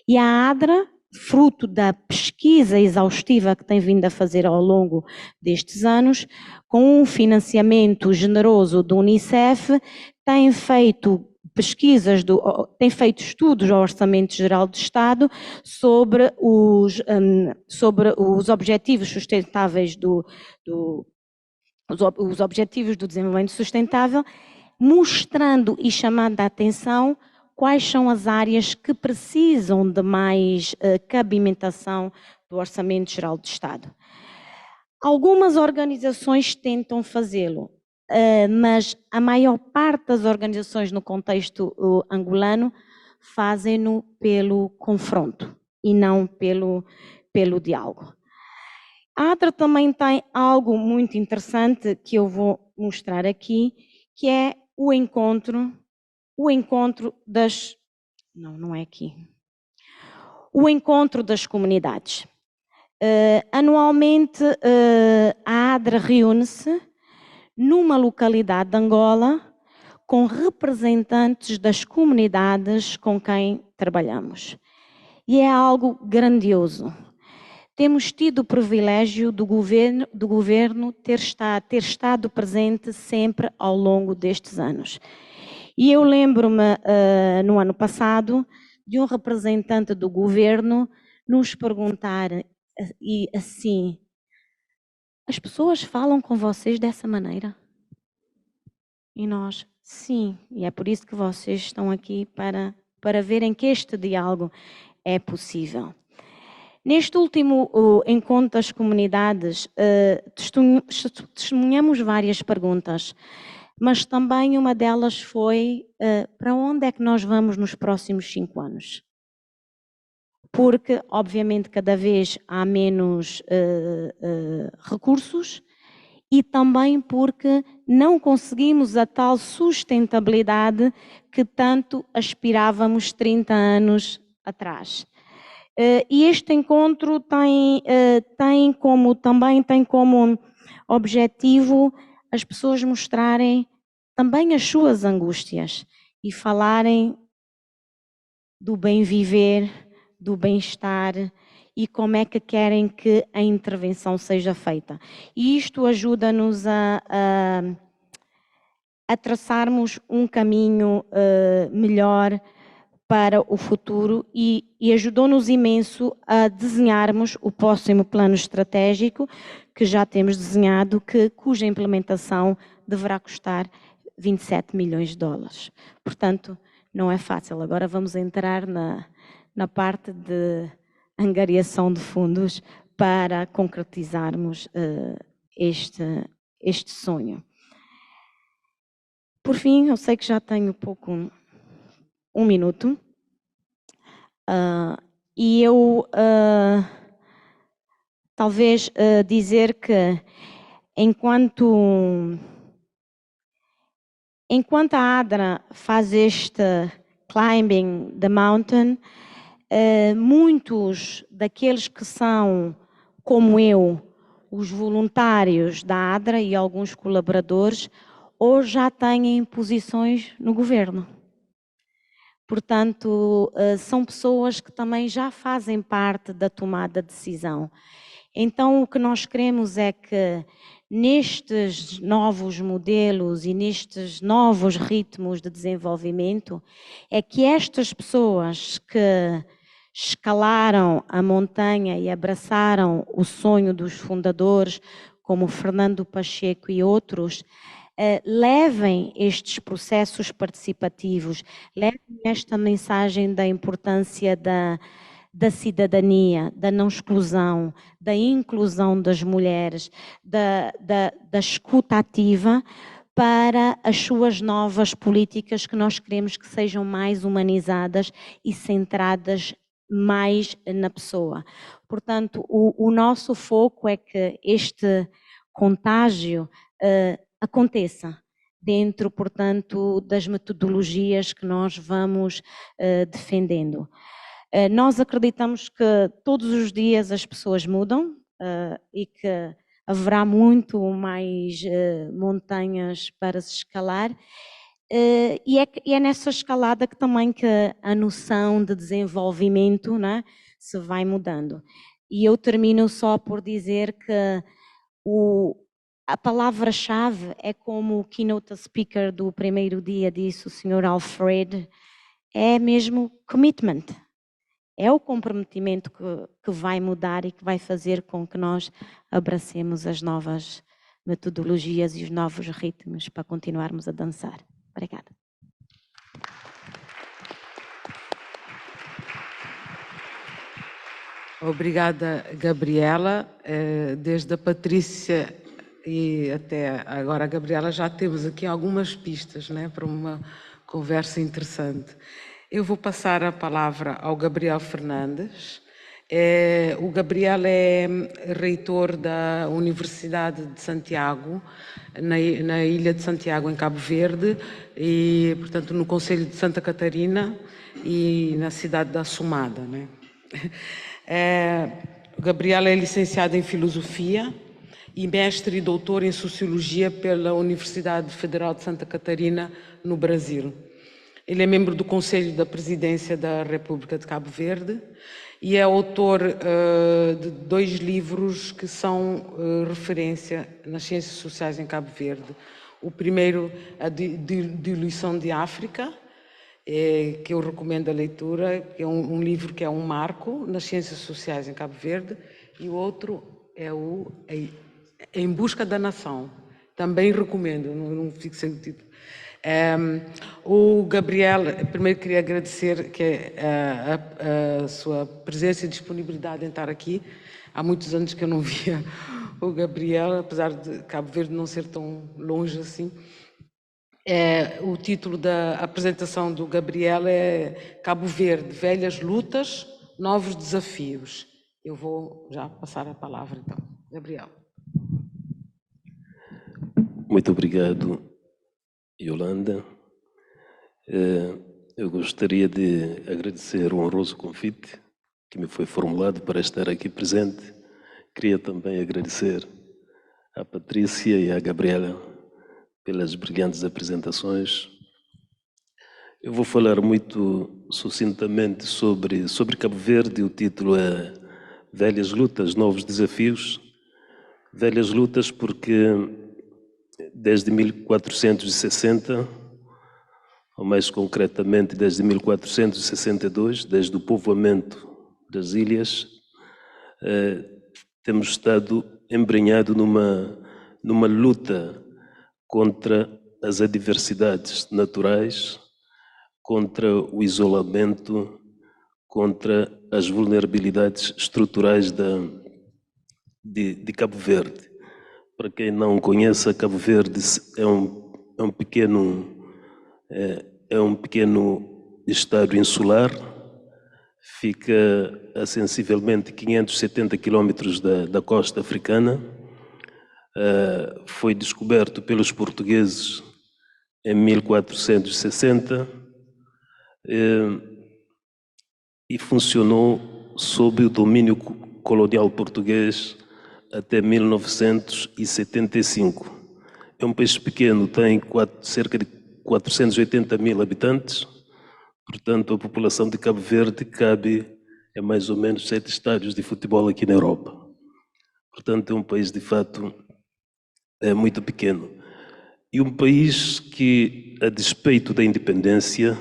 E a ADRA, fruto da pesquisa exaustiva que tem vindo a fazer ao longo destes anos, com um financiamento generoso do Unicef, tem feito pesquisas, tem feito estudos ao Orçamento Geral do Estado sobre os objetivos sustentáveis os objetivos do desenvolvimento sustentável, mostrando e chamando a atenção quais são as áreas que precisam de mais cabimentação do Orçamento Geral do Estado. Algumas organizações tentam fazê-lo, mas a maior parte das organizações no contexto angolano fazem-no pelo confronto e não pelo diálogo. A ADRA também tem algo muito interessante que eu vou mostrar aqui, que é o encontro das... Não é aqui. O encontro das comunidades. Anualmente, a ADRA reúne-se numa localidade de Angola com representantes das comunidades com quem trabalhamos. E é algo grandioso. Temos tido o privilégio do governo ter estado presente sempre ao longo destes anos. E eu lembro-me, no ano passado, de um representante do governo nos perguntar, e assim, as pessoas falam com vocês dessa maneira? E nós, sim, e é por isso que vocês estão aqui para verem que este diálogo é possível. Neste último encontro das comunidades, testemunhamos várias perguntas, mas também uma delas foi para onde é que nós vamos nos próximos 5 anos? Porque, obviamente, cada vez há menos recursos e também porque não conseguimos a tal sustentabilidade que tanto aspirávamos 30 anos atrás. E este encontro tem como objetivo as pessoas mostrarem também as suas angústias e falarem do bem viver, do bem-estar e como é que querem que a intervenção seja feita. E isto ajuda-nos a traçarmos um caminho melhor para o futuro e ajudou-nos imenso a desenharmos o próximo plano estratégico que já temos desenhado, cuja implementação deverá custar 27 milhões de dólares. Portanto, não é fácil. Agora vamos entrar na parte de angariação de fundos para concretizarmos este sonho. Por fim, eu sei que já tenho um minuto, e eu talvez dizer que enquanto a ADRA faz este climbing the mountain, muitos daqueles que são, como eu, os voluntários da ADRA e alguns colaboradores, hoje já têm posições no governo. Portanto, são pessoas que também já fazem parte da tomada de decisão. Então, o que nós queremos é que nestes novos modelos e nestes novos ritmos de desenvolvimento, é que estas pessoas que escalaram a montanha e abraçaram o sonho dos fundadores, como Fernando Pacheco e outros, levem estes processos participativos, levem esta mensagem da importância da cidadania, da não exclusão, da inclusão das mulheres, da escuta ativa para as suas novas políticas que nós queremos que sejam mais humanizadas e centradas mais na pessoa. Portanto, o nosso foco é que este contágio aconteça dentro, portanto, das metodologias que nós vamos defendendo. Nós acreditamos que todos os dias as pessoas mudam e que haverá muito mais montanhas para se escalar, e é nessa escalada que também que a noção de desenvolvimento, né, se vai mudando. E eu termino só por dizer que a palavra-chave é como o keynote speaker do primeiro dia disse, o Sr. Alfred, é mesmo commitment. É o comprometimento que vai mudar e que vai fazer com que nós abracemos as novas metodologias e os novos ritmos para continuarmos a dançar. Obrigada. Obrigada, Gabriela. Desde a Patrícia e até agora a Gabriela já temos aqui algumas pistas, né, para uma conversa interessante. Eu vou passar a palavra ao Gabriel Fernandes, O Gabriel é reitor da Universidade de Santiago, na Ilha de Santiago, em Cabo Verde, e, portanto, no Conselho de Santa Catarina e na cidade da Assumada, né? O Gabriel é licenciado em Filosofia e mestre e doutor em Sociologia pela Universidade Federal de Santa Catarina, no Brasil. Ele é membro do Conselho da Presidência da República de Cabo Verde e é autor de 2 livros que são referência nas ciências sociais em Cabo Verde. O primeiro, A Diluição de África, que eu recomendo a leitura, que é um livro que é um marco nas ciências sociais em Cabo Verde, e o outro é o Em Busca da Nação. Também recomendo, não fico sem o título. O Gabriel, primeiro queria agradecer a sua presença e disponibilidade em estar aqui. Há muitos anos que eu não via o Gabriel, apesar de Cabo Verde não ser tão longe assim. O título da apresentação do Gabriel é Cabo Verde, Velhas Lutas, Novos Desafios. Eu vou já passar a palavra, então. Gabriel. Muito obrigado, Yolanda. Eu gostaria de agradecer o honroso convite que me foi formulado para estar aqui presente. Queria também agradecer à Patrícia e à Gabriela pelas brilhantes apresentações. Eu vou falar muito sucintamente sobre Cabo Verde. O título é Velhas Lutas, Novos Desafios. Velhas lutas porque desde 1460, ou mais concretamente desde 1462, desde o povoamento das ilhas, temos estado embrenhado numa luta contra as adversidades naturais, contra o isolamento, contra as vulnerabilidades estruturais de Cabo Verde. Para quem não conhece, Cabo Verde é um pequeno estado insular, fica a sensivelmente 570 quilómetros da costa africana. Foi descoberto pelos portugueses em 1460 e funcionou sob o domínio colonial português até 1975. É um país pequeno, tem cerca de 480 mil habitantes, portanto a população de Cabo Verde cabe em mais ou menos 7 estádios de futebol aqui na Europa. Portanto é um país de fato muito pequeno. E um país que, a despeito da independência,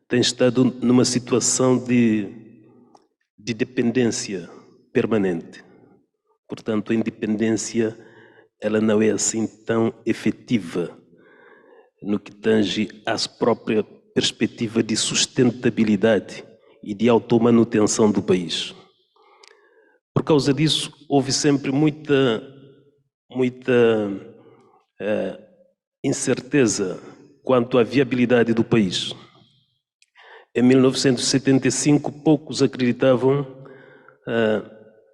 tem estado numa situação de dependência permanente. Portanto, a independência ela não é assim tão efetiva no que tange à própria perspectiva de sustentabilidade e de automanutenção do país. Por causa disso, houve sempre muita incerteza quanto à viabilidade do país. Em 1975, poucos acreditavam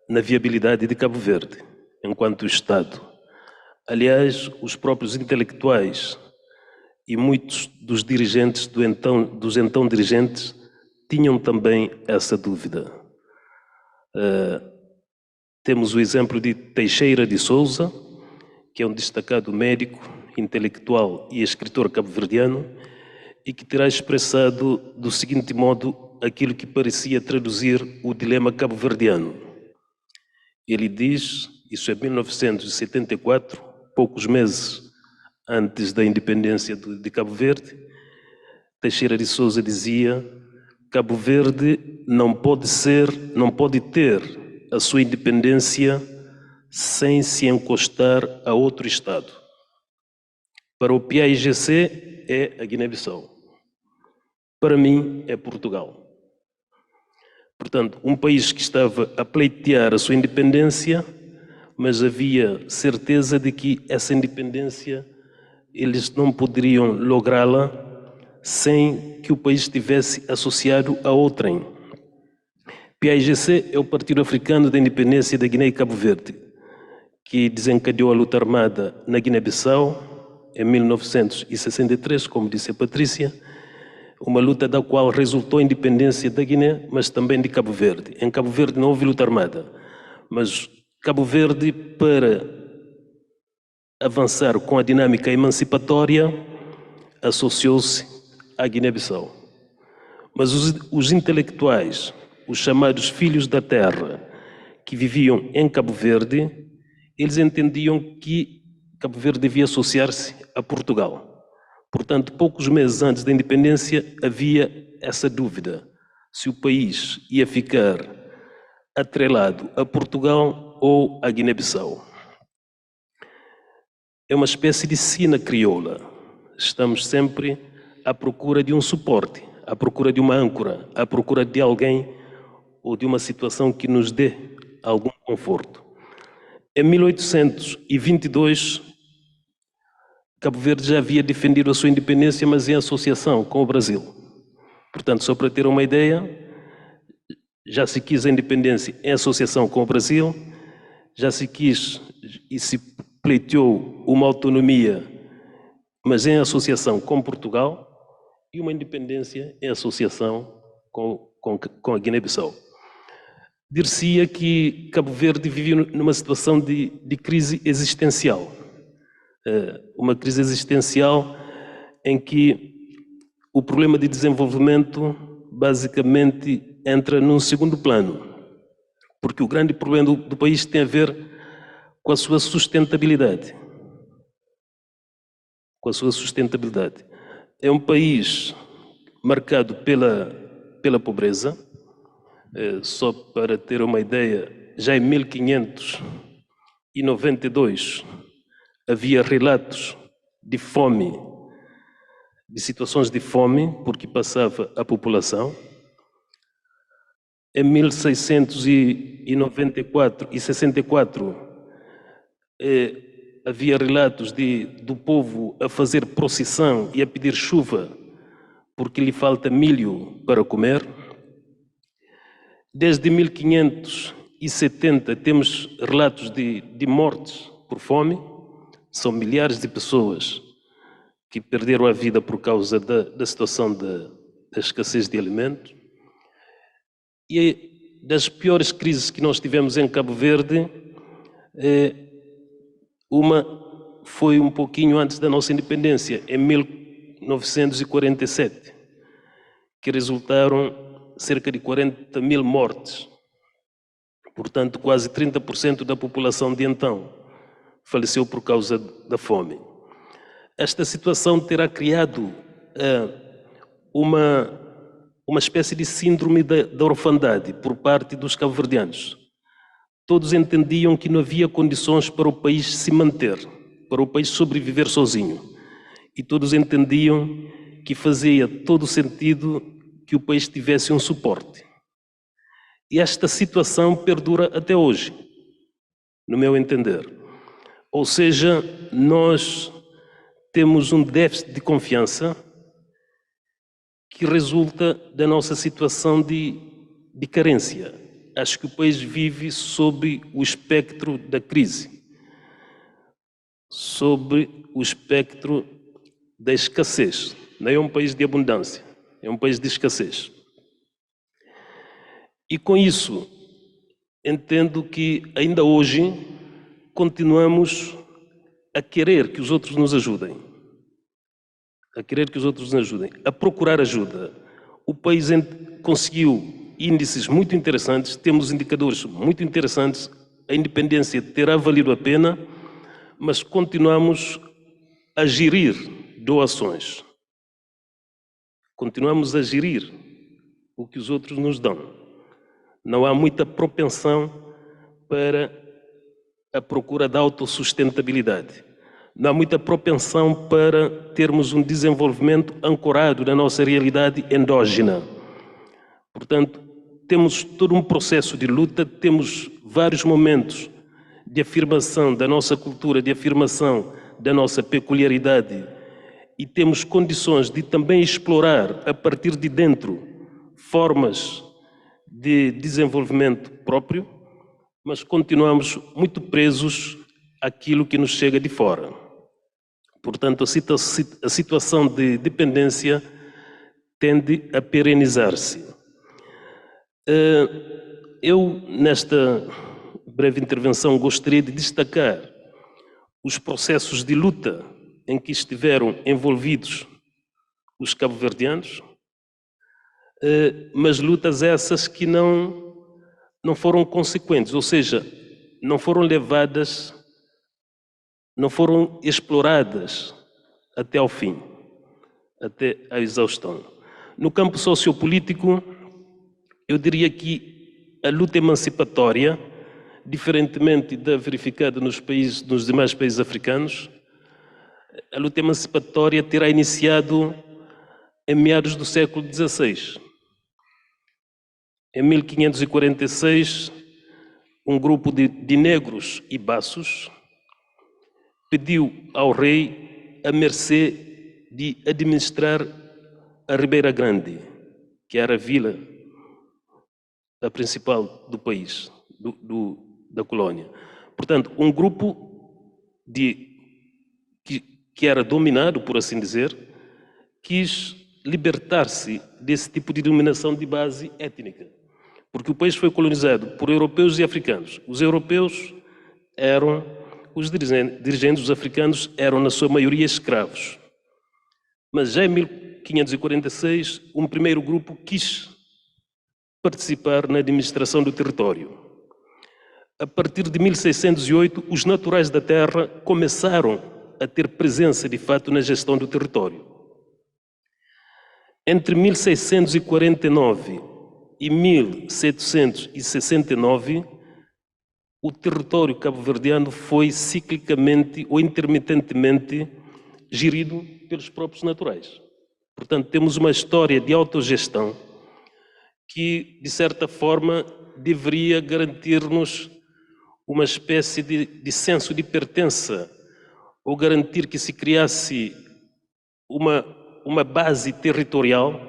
na viabilidade de Cabo Verde, enquanto Estado. Aliás, os próprios intelectuais e muitos dos dirigentes dos então dirigentes tinham também essa dúvida. Temos o exemplo de Teixeira de Sousa, que é um destacado médico, intelectual e escritor cabo-verdiano, e que terá expressado do seguinte modo aquilo que parecia traduzir o dilema cabo-verdiano. Ele diz, isso é 1974, poucos meses antes da independência de Cabo Verde, Teixeira de Sousa dizia: Cabo Verde não pode ter a sua independência sem se encostar a outro Estado. Para o PAIGC é a Guiné-Bissau. Para mim é Portugal. Portanto, um país que estava a pleitear a sua independência, mas havia certeza de que essa independência eles não poderiam lográ-la sem que o país estivesse associado a outrem. PAIGC é o Partido Africano da Independência da Guiné e Cabo Verde, que desencadeou a luta armada na Guiné-Bissau em 1963, como disse a Patrícia, uma luta da qual resultou a independência da Guiné, mas também de Cabo Verde. Em Cabo Verde não houve luta armada, mas Cabo Verde, para avançar com a dinâmica emancipatória, associou-se à Guiné-Bissau. Mas os intelectuais, os chamados filhos da terra, que viviam em Cabo Verde, eles entendiam que Cabo Verde devia associar-se a Portugal. Portanto, poucos meses antes da independência, havia essa dúvida se o país ia ficar atrelado a Portugal ou a Guiné-Bissau. É uma espécie de sina crioula. Estamos sempre à procura de um suporte, à procura de uma âncora, à procura de alguém ou de uma situação que nos dê algum conforto. Em 1822, Cabo Verde já havia defendido a sua independência, mas em associação com o Brasil. Portanto, só para ter uma ideia, já se quis a independência em associação com o Brasil, já se quis e se pleiteou uma autonomia, mas em associação com Portugal, e uma independência em associação com a Guiné-Bissau. Dir-se-ia que Cabo Verde vivia numa situação de crise existencial. Uma crise existencial em que o problema de desenvolvimento basicamente entra num segundo plano, porque o grande problema do país tem a ver com a sua sustentabilidade. Com a sua sustentabilidade. É um país marcado pela pobreza. Só para ter uma ideia, já em 1592 havia relatos de fome, de situações de fome, porque passava a população. Em 1694 e 64 havia relatos do povo a fazer procissão e a pedir chuva porque lhe falta milho para comer. Desde 1570 temos relatos de mortes por fome. São milhares de pessoas que perderam a vida por causa da situação da escassez de alimentos. E das piores crises que nós tivemos em Cabo Verde, uma foi um pouquinho antes da nossa independência, em 1947, que resultaram cerca de 40 mil mortes. Portanto, quase 30% da população de então faleceu por causa da fome. Esta situação terá criado uma espécie de síndrome da orfandade por parte dos cabo-verdianos. Todos entendiam que não havia condições para o país se manter, para o país sobreviver sozinho. E todos entendiam que fazia todo sentido que o país tivesse um suporte. E esta situação perdura até hoje, no meu entender. Ou seja, nós temos um déficit de confiança que resulta da nossa situação de carência. Acho que o país vive sob o espectro da crise, sob o espectro da escassez. Não é um país de abundância, é um país de escassez. E com isso, entendo que ainda hoje continuamos a querer que os outros nos ajudem, a procurar ajuda. O país conseguiu índices muito interessantes, temos indicadores muito interessantes, a independência terá valido a pena, mas continuamos a gerir doações. Continuamos a gerir o que os outros nos dão. Não há muita propensão para a procura da autossustentabilidade. Não há muita propensão para termos um desenvolvimento ancorado na nossa realidade endógena. Portanto, temos todo um processo de luta, temos vários momentos de afirmação da nossa cultura, de afirmação da nossa peculiaridade, e temos condições de também explorar, a partir de dentro, formas de desenvolvimento próprio, mas continuamos muito presos àquilo que nos chega de fora. Portanto, a situação de dependência tende a perenizar-se. Eu, nesta breve intervenção, gostaria de destacar os processos de luta em que estiveram envolvidos os cabo-verdianos, mas lutas essas que não foram consequentes, ou seja, não foram levadas, não foram exploradas até ao fim, até à exaustão. No campo sociopolítico, eu diria que a luta emancipatória, diferentemente da verificada nos demais países africanos, a luta emancipatória terá iniciado em meados do século XVI. Em 1546, um grupo de negros e baços pediu ao rei a mercê de administrar a Ribeira Grande, que era a vila, a principal do país, da colônia. Portanto, um grupo que era dominado, por assim dizer, quis libertar-se desse tipo de dominação de base étnica, porque o país foi colonizado por europeus e africanos. Os europeus eram, os dirigentes, os africanos eram na sua maioria escravos. Mas já em 1546, um primeiro grupo quis participar na administração do território. A partir de 1608, os naturais da terra começaram a ter presença, de fato, na gestão do território. Entre 1649 e 1769, o território cabo-verdiano foi ciclicamente ou intermitentemente gerido pelos próprios naturais. Portanto, temos uma história de autogestão que, de certa forma, deveria garantir-nos uma espécie de senso de pertença, ou garantir que se criasse uma base territorial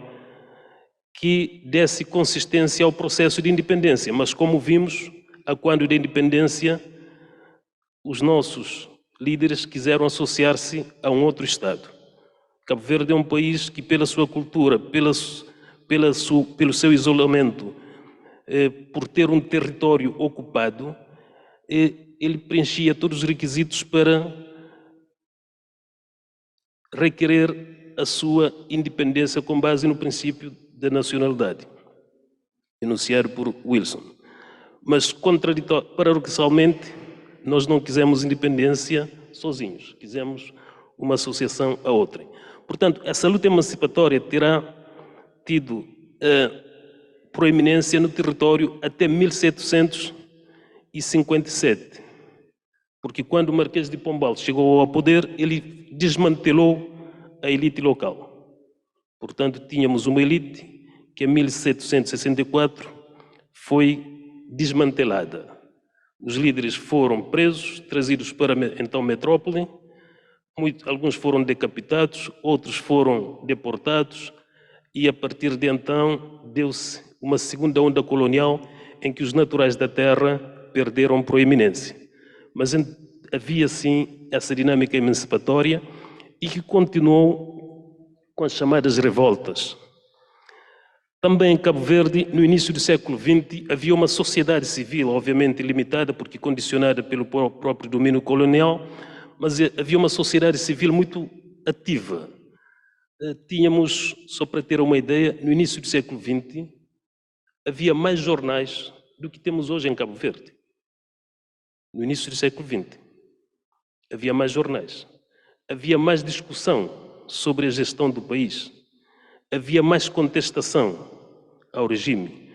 que desse consistência ao processo de independência. Mas, como vimos, a quando da independência, os nossos líderes quiseram associar-se a um outro Estado. Cabo Verde é um país que, pela sua cultura, pelo seu isolamento, por ter um território ocupado, ele preenchia todos os requisitos para requerer a sua independência com base no princípio da nacionalidade, enunciado por Wilson. Mas, paradoxalmente, nós não quisemos independência sozinhos, quisemos uma associação a outrem. Portanto, essa luta emancipatória terá tido proeminência no território até 1757, porque quando o Marquês de Pombal chegou ao poder, ele desmantelou a elite local. Portanto, tínhamos uma elite que em 1764 foi desmantelada. Os líderes foram presos, trazidos para então metrópole, alguns foram decapitados, outros foram deportados, e a partir de então deu-se uma segunda onda colonial em que os naturais da terra perderam proeminência. Mas havia sim essa dinâmica emancipatória e que continuou com as chamadas revoltas. Também em Cabo Verde, no início do século XX, havia uma sociedade civil, obviamente limitada, porque condicionada pelo próprio domínio colonial, mas havia uma sociedade civil muito ativa. Tínhamos, só para ter uma ideia, no início do século XX, havia mais jornais do que temos hoje em Cabo Verde. No início do século XX, havia mais jornais, havia mais discussão sobre a gestão do país, havia mais contestação ao regime,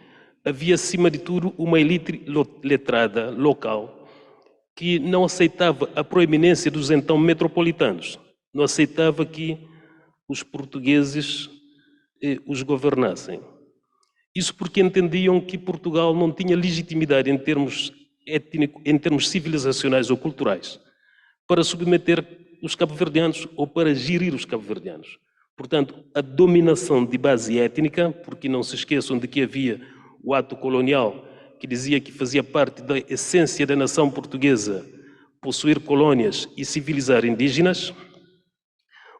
havia, acima de tudo, uma elite letrada local que não aceitava a proeminência dos então metropolitanos, não aceitava que os portugueses os governassem. Isso porque entendiam que Portugal não tinha legitimidade em termos étnicos, em termos civilizacionais ou culturais, para submeter os cabo-verdianos ou para gerir os cabo-verdianos. Portanto, a dominação de base étnica, porque não se esqueçam de que havia o ato colonial, que dizia que fazia parte da essência da nação portuguesa possuir colônias e civilizar indígenas,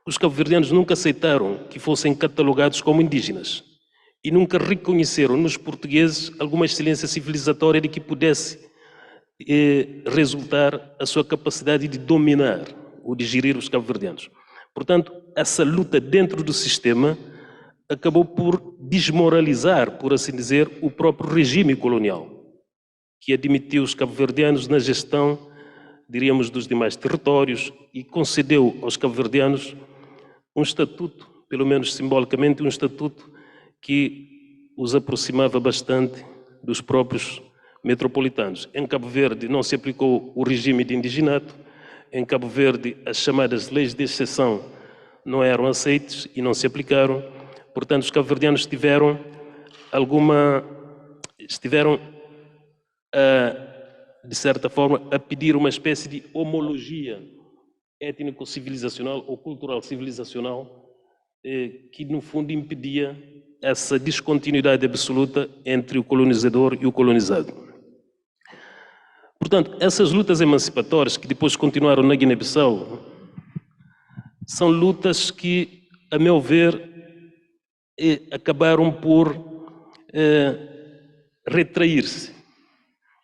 os cabo-verdianos nunca aceitaram que fossem catalogados como indígenas e nunca reconheceram nos portugueses alguma excelência civilizatória de que pudesse resultar a sua capacidade de dominar ou de gerir os cabo-verdianos. Portanto, essa luta dentro do sistema acabou por desmoralizar, por assim dizer, o próprio regime colonial, que admitiu os cabo-verdianos na gestão, diríamos, dos demais territórios e concedeu aos cabo-verdianos um estatuto, pelo menos simbolicamente, um estatuto que os aproximava bastante dos próprios metropolitanos. Em Cabo Verde não se aplicou o regime de indigenato, em Cabo Verde as chamadas leis de exceção não eram aceites e não se aplicaram. Portanto, os cabo-verdianos estiveram de certa forma, a pedir uma espécie de homologia étnico-civilizacional ou cultural-civilizacional que, no fundo, impedia essa descontinuidade absoluta entre o colonizador e o colonizado. Portanto, essas lutas emancipatórias que depois continuaram na Guiné-Bissau são lutas que, a meu ver, acabaram por retrair-se.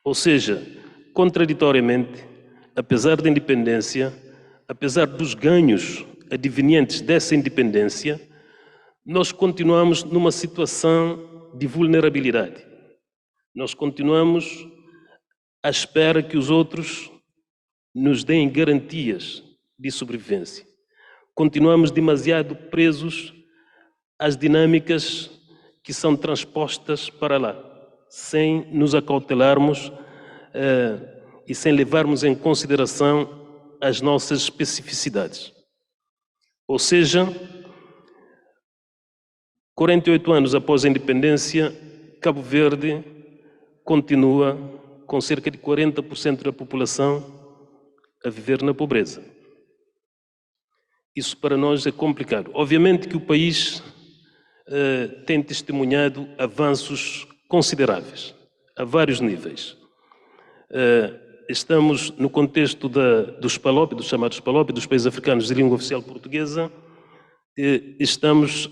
Ou seja, contraditoriamente, apesar da independência, apesar dos ganhos advenientes dessa independência, nós continuamos numa situação de vulnerabilidade. Nós continuamos à espera que os outros nos deem garantias de sobrevivência. Continuamos demasiado presos às dinâmicas que são transpostas para lá, sem nos acautelarmos e sem levarmos em consideração as nossas especificidades. Ou seja, 48 anos após a independência, Cabo Verde continua com cerca de 40% da população a viver na pobreza. Isso para nós é complicado. Obviamente que o país tem testemunhado avanços consideráveis, a vários níveis. Estamos no contexto dos PALOP, dos chamados PALOP, dos países africanos de língua oficial portuguesa, estamos,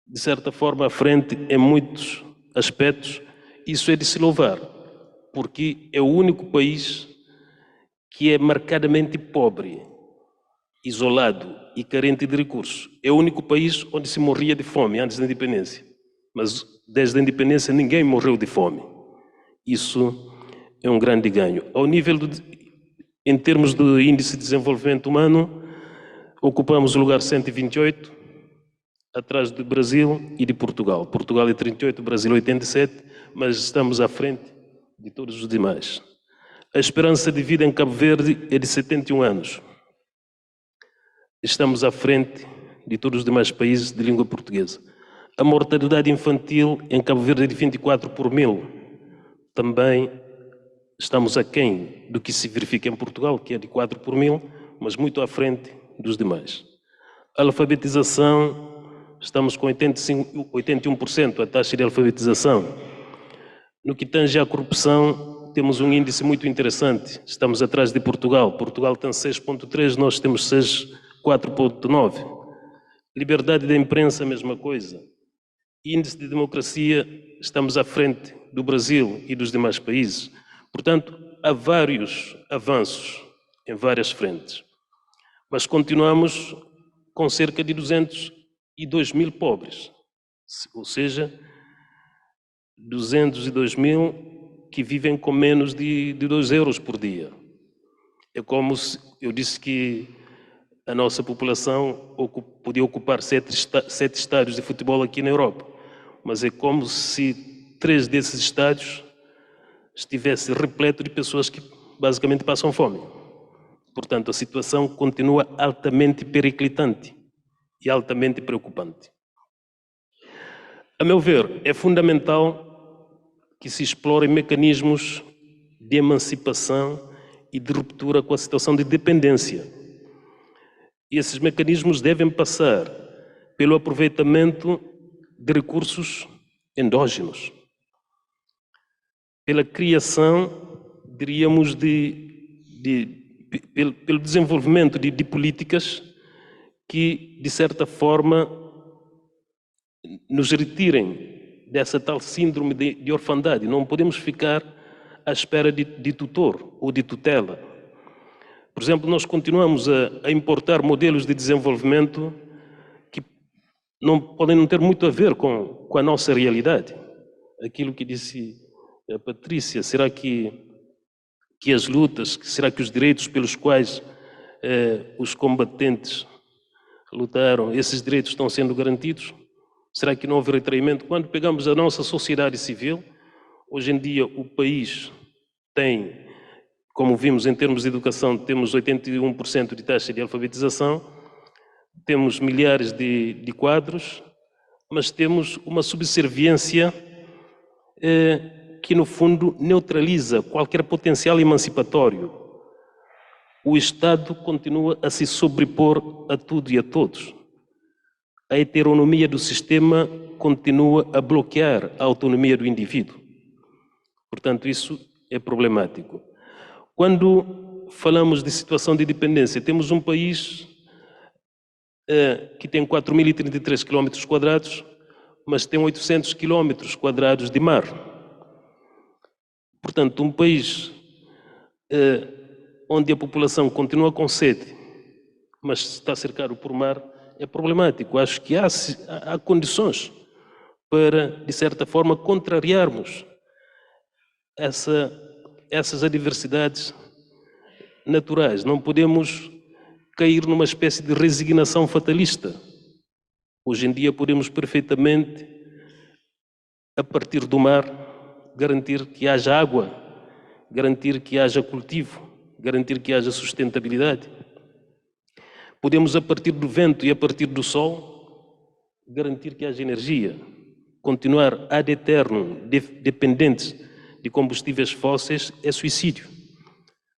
de certa forma, à frente em muitos aspectos. Isso é de se louvar, porque é o único país que é marcadamente pobre, isolado e carente de recursos. É o único país onde se morria de fome antes da independência. Mas desde a independência ninguém morreu de fome. Isso é um grande ganho. Ao nível em termos do índice de desenvolvimento humano, ocupamos o lugar 128, atrás do Brasil e de Portugal. Portugal é 38, Brasil 87, mas estamos à frente de todos os demais. A esperança de vida em Cabo Verde é de 71 anos. Estamos à frente de todos os demais países de língua portuguesa. A mortalidade infantil em Cabo Verde é de 24 por mil. Também estamos aquém do que se verifica em Portugal, que é de 4 por mil, mas muito à frente dos demais. A alfabetização, estamos com 81% a taxa de alfabetização. No que tange à corrupção, temos um índice muito interessante. Estamos atrás de Portugal. Portugal tem 6,3, nós temos 4,9. Liberdade da imprensa, a mesma coisa. Índice de democracia, estamos à frente do Brasil e dos demais países. Portanto, há vários avanços em várias frentes. Mas continuamos com cerca de 202 mil pobres. Ou seja, 202 mil que vivem com menos de 2 euros por dia. É como se eu disse que a nossa população podia ocupar 7 estádios de futebol aqui na Europa, mas é como se 3 desses estádios estivesse repleto de pessoas que basicamente passam fome. Portanto, a situação continua altamente periclitante e altamente preocupante. A meu ver, é fundamental que se explorem mecanismos de emancipação e de ruptura com a situação de dependência. E esses mecanismos devem passar pelo aproveitamento de recursos endógenos, pela criação, diríamos, pelo desenvolvimento de políticas que, de certa forma, nos retirem dessa tal síndrome de orfandade. Não podemos ficar à espera de tutor ou de tutela. Por exemplo, nós continuamos a importar modelos de desenvolvimento que podem não ter muito a ver com a nossa realidade. Aquilo que disse a Patrícia, será que as lutas, será que os direitos pelos quais os combatentes lutaram, esses direitos estão sendo garantidos? Será que não houve retraimento? Quando pegamos a nossa sociedade civil, hoje em dia o país tem, como vimos em termos de educação, temos 81% de taxa de alfabetização, temos milhares de quadros, mas temos uma subserviência que, no fundo, neutraliza qualquer potencial emancipatório. O Estado continua a se sobrepor a tudo e a todos. A heteronomia do sistema continua a bloquear a autonomia do indivíduo. Portanto, isso é problemático. Quando falamos de situação de dependência, temos um país que tem 4.033 km², mas tem 800 km² de mar. Portanto, um país onde a população continua com sede, mas está cercado por mar, é problemático. Acho que há condições para, de certa forma, contrariarmos essas adversidades naturais. Não podemos cair numa espécie de resignação fatalista. Hoje em dia podemos perfeitamente, a partir do mar, garantir que haja água, garantir que haja cultivo, garantir que haja sustentabilidade. Podemos, a partir do vento e a partir do sol, garantir que haja energia, continuar ad eternum dependentes de combustíveis fósseis é suicídio.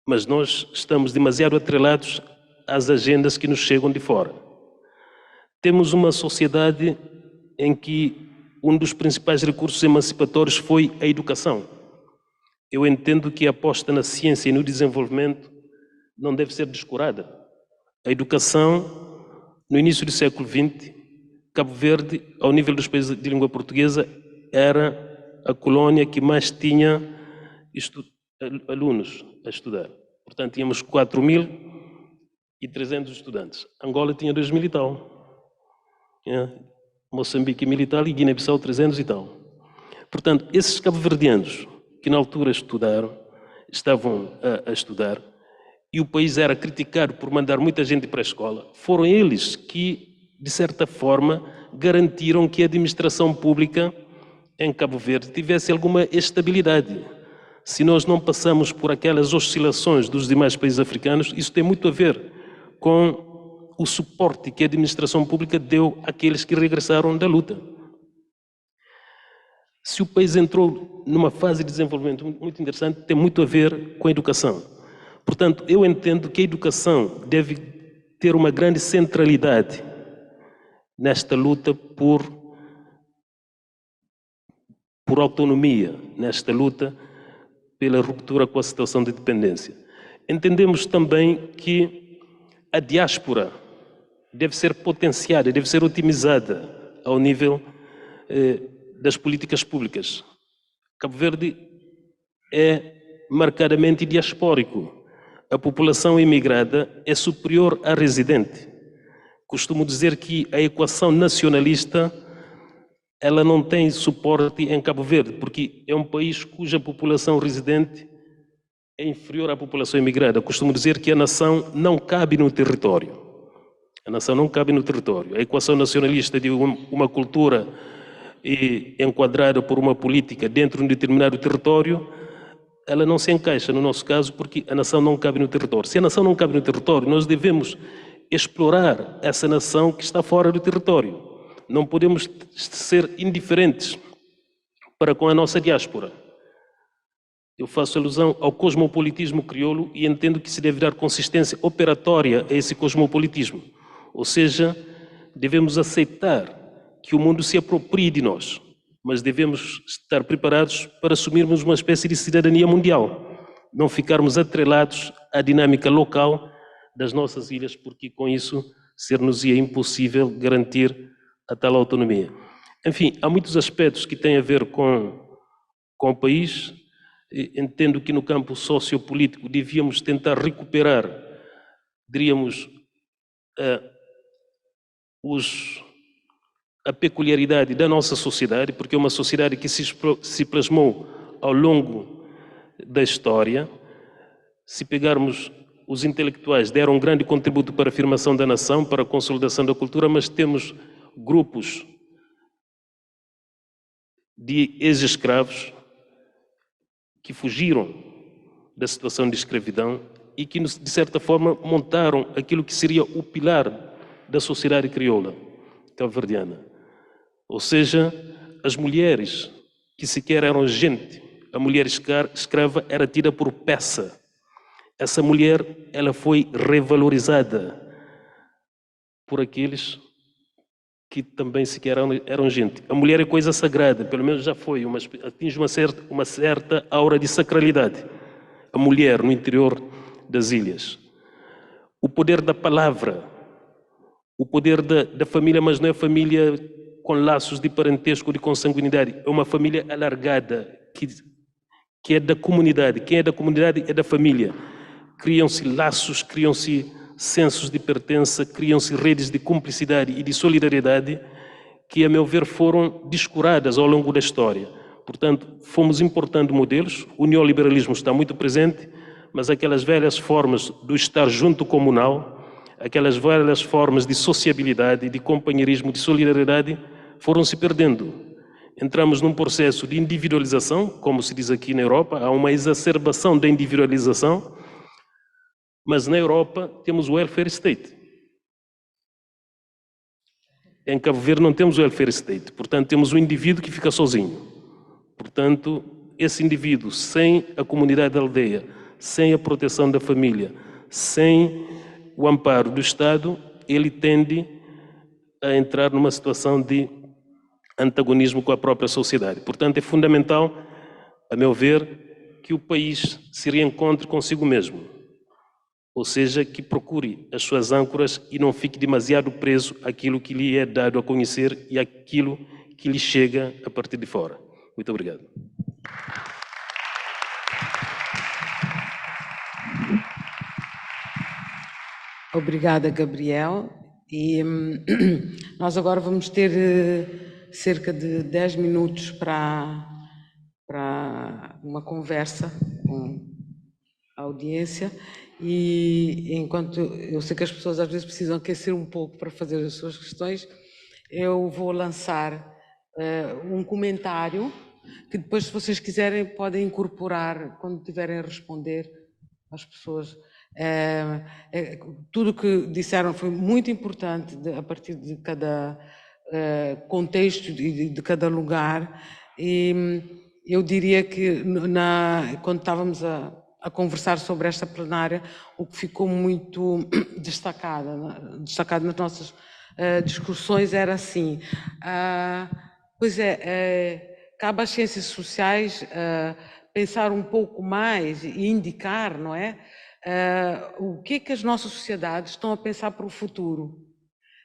Mas nós estamos demasiado atrelados às agendas que nos chegam de fora. Temos uma sociedade em que um dos principais recursos emancipatórios foi a educação. Eu entendo que a aposta na ciência e no desenvolvimento não deve ser descurada. A educação, no início do século XX, Cabo Verde, ao nível dos países de língua portuguesa, era a colônia que mais tinha alunos a estudar. Portanto, tínhamos 4.300 estudantes. Angola tinha 2.000 e tal. Moçambique 1.000 e tal e Guiné-Bissau 300 e tal. Portanto, esses cabo-verdianos que na altura estudaram, estavam a estudar, e o país era criticado por mandar muita gente para a escola, foram eles que, de certa forma, garantiram que a administração pública em Cabo Verde tivesse alguma estabilidade. Se nós não passamos por aquelas oscilações dos demais países africanos, isso tem muito a ver com o suporte que a administração pública deu àqueles que regressaram da luta. Se o país entrou numa fase de desenvolvimento muito interessante, tem muito a ver com a educação. Portanto, eu entendo que a educação deve ter uma grande centralidade nesta luta por autonomia, nesta luta pela ruptura com a situação de dependência. Entendemos também que a diáspora deve ser potenciada, deve ser otimizada ao nível das políticas públicas. Cabo Verde é marcadamente diaspórico. A população imigrada é superior à residente. Costumo dizer que a equação nacionalista ela não tem suporte em Cabo Verde, porque é um país cuja população residente é inferior à população imigrada. Costumo dizer que a nação não cabe no território. A nação não cabe no território. A equação nacionalista de uma cultura enquadrada por uma política dentro de um determinado território, ela não se encaixa no nosso caso porque a nação não cabe no território. Se a nação não cabe no território, nós devemos explorar essa nação que está fora do território. Não podemos ser indiferentes para com a nossa diáspora. Eu faço alusão ao cosmopolitismo crioulo e entendo que se deve dar consistência operatória a esse cosmopolitismo. Ou seja, devemos aceitar que o mundo se aproprie de nós. mas devemos estar preparados para assumirmos uma espécie de cidadania mundial, não ficarmos atrelados à dinâmica local das nossas ilhas, porque com isso ser-nos-ia impossível garantir a tal autonomia. Enfim, há muitos aspectos que têm a ver com o país. Entendo que no campo sociopolítico devíamos tentar recuperar, diríamos, a peculiaridade da nossa sociedade, porque é uma sociedade que se plasmou ao longo da história. Se pegarmos, os intelectuais deram um grande contributo para a afirmação da nação, para a consolidação da cultura, mas temos grupos de ex-escravos que fugiram da situação de escravidão e que, de certa forma, montaram aquilo que seria o pilar da sociedade crioula cabo-verdiana. Ou seja, as mulheres que sequer eram gente, a mulher escrava era tida por peça. Essa mulher, ela foi revalorizada por aqueles que também sequer eram gente. A mulher é coisa sagrada, pelo menos já foi, atinge uma certa aura de sacralidade. A mulher no interior das ilhas. O poder da palavra, o poder da família, mas não é família com laços de parentesco, de consanguinidade, é uma família alargada, que é da comunidade. Quem é da comunidade é da família. Criam-se laços, criam-se sensos de pertença, criam-se redes de cumplicidade e de solidariedade que, a meu ver, foram descuradas ao longo da história. Portanto, fomos importando modelos, o neoliberalismo está muito presente, mas aquelas velhas formas do estar junto comunal, aquelas velhas formas de sociabilidade, de companheirismo, de solidariedade, foram se perdendo. Entramos num processo de individualização, como se diz aqui na Europa, há uma exacerbação da individualização, mas na Europa temos o welfare state. Em Cabo Verde não temos o welfare state, portanto temos o indivíduo que fica sozinho. Portanto, esse indivíduo, sem a comunidade da aldeia, sem a proteção da família, sem o amparo do Estado, ele tende a entrar numa situação de antagonismo com a própria sociedade. Portanto, é fundamental, a meu ver, que o país se reencontre consigo mesmo. Ou seja, que procure as suas âncoras e não fique demasiado preso àquilo que lhe é dado a conhecer e àquilo que lhe chega a partir de fora. Muito obrigado. Obrigada, Gabriel. E nós agora vamos ter cerca de 10 minutos para uma conversa com a audiência. E enquanto eu sei que as pessoas às vezes precisam aquecer um pouco para fazer as suas questões, eu vou lançar um comentário que depois, se vocês quiserem, podem incorporar quando tiverem a responder às pessoas. Tudo o que disseram foi muito importante a partir de cada contexto e de cada lugar. E eu diria que quando estávamos a conversar sobre esta plenária, o que ficou muito destacado nas nossas discussões era assim, cabe às ciências sociais pensar um pouco mais e indicar, não é? O que é que as nossas sociedades estão a pensar para o futuro.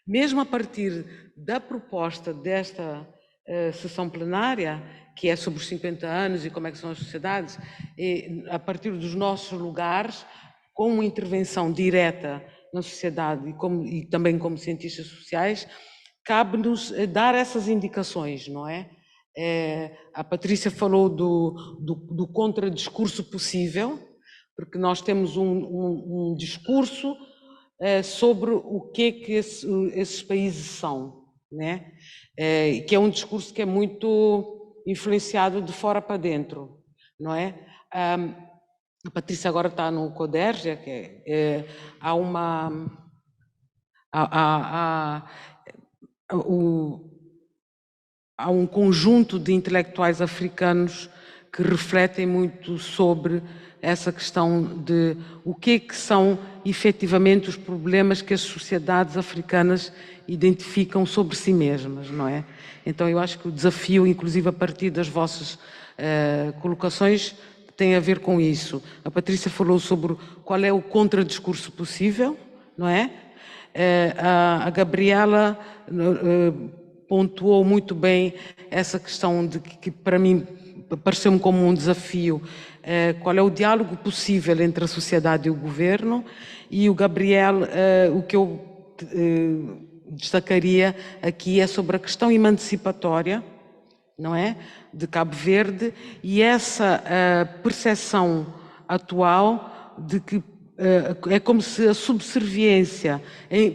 Mesmo a partir da proposta desta sessão plenária, que é sobre os 50 anos e como é que são as sociedades, e a partir dos nossos lugares, com uma intervenção direta na sociedade e também como cientistas sociais, cabe-nos dar essas indicações, não é? A Patrícia falou do contradiscurso possível, porque nós temos um discurso sobre o que é que esses países são, né? Que é um discurso que é muito influenciado de fora para dentro, não é? A Patrícia agora está no CODERJ, que há um conjunto de intelectuais africanos que refletem muito sobre essa questão de o que é que são efetivamente os problemas que as sociedades africanas identificam sobre si mesmas, não é? Então eu acho que o desafio, inclusive a partir das vossas colocações, tem a ver com isso. A Patrícia falou sobre qual é o contradiscurso possível, não é? A Gabriela pontuou muito bem essa questão de que para mim pareceu-me como um desafio, qual é o diálogo possível entre a sociedade e o governo, e o Gabriel, o que eu destacaria aqui é sobre a questão emancipatória, não é? De Cabo Verde, e essa percepção atual de que é como se a subserviência,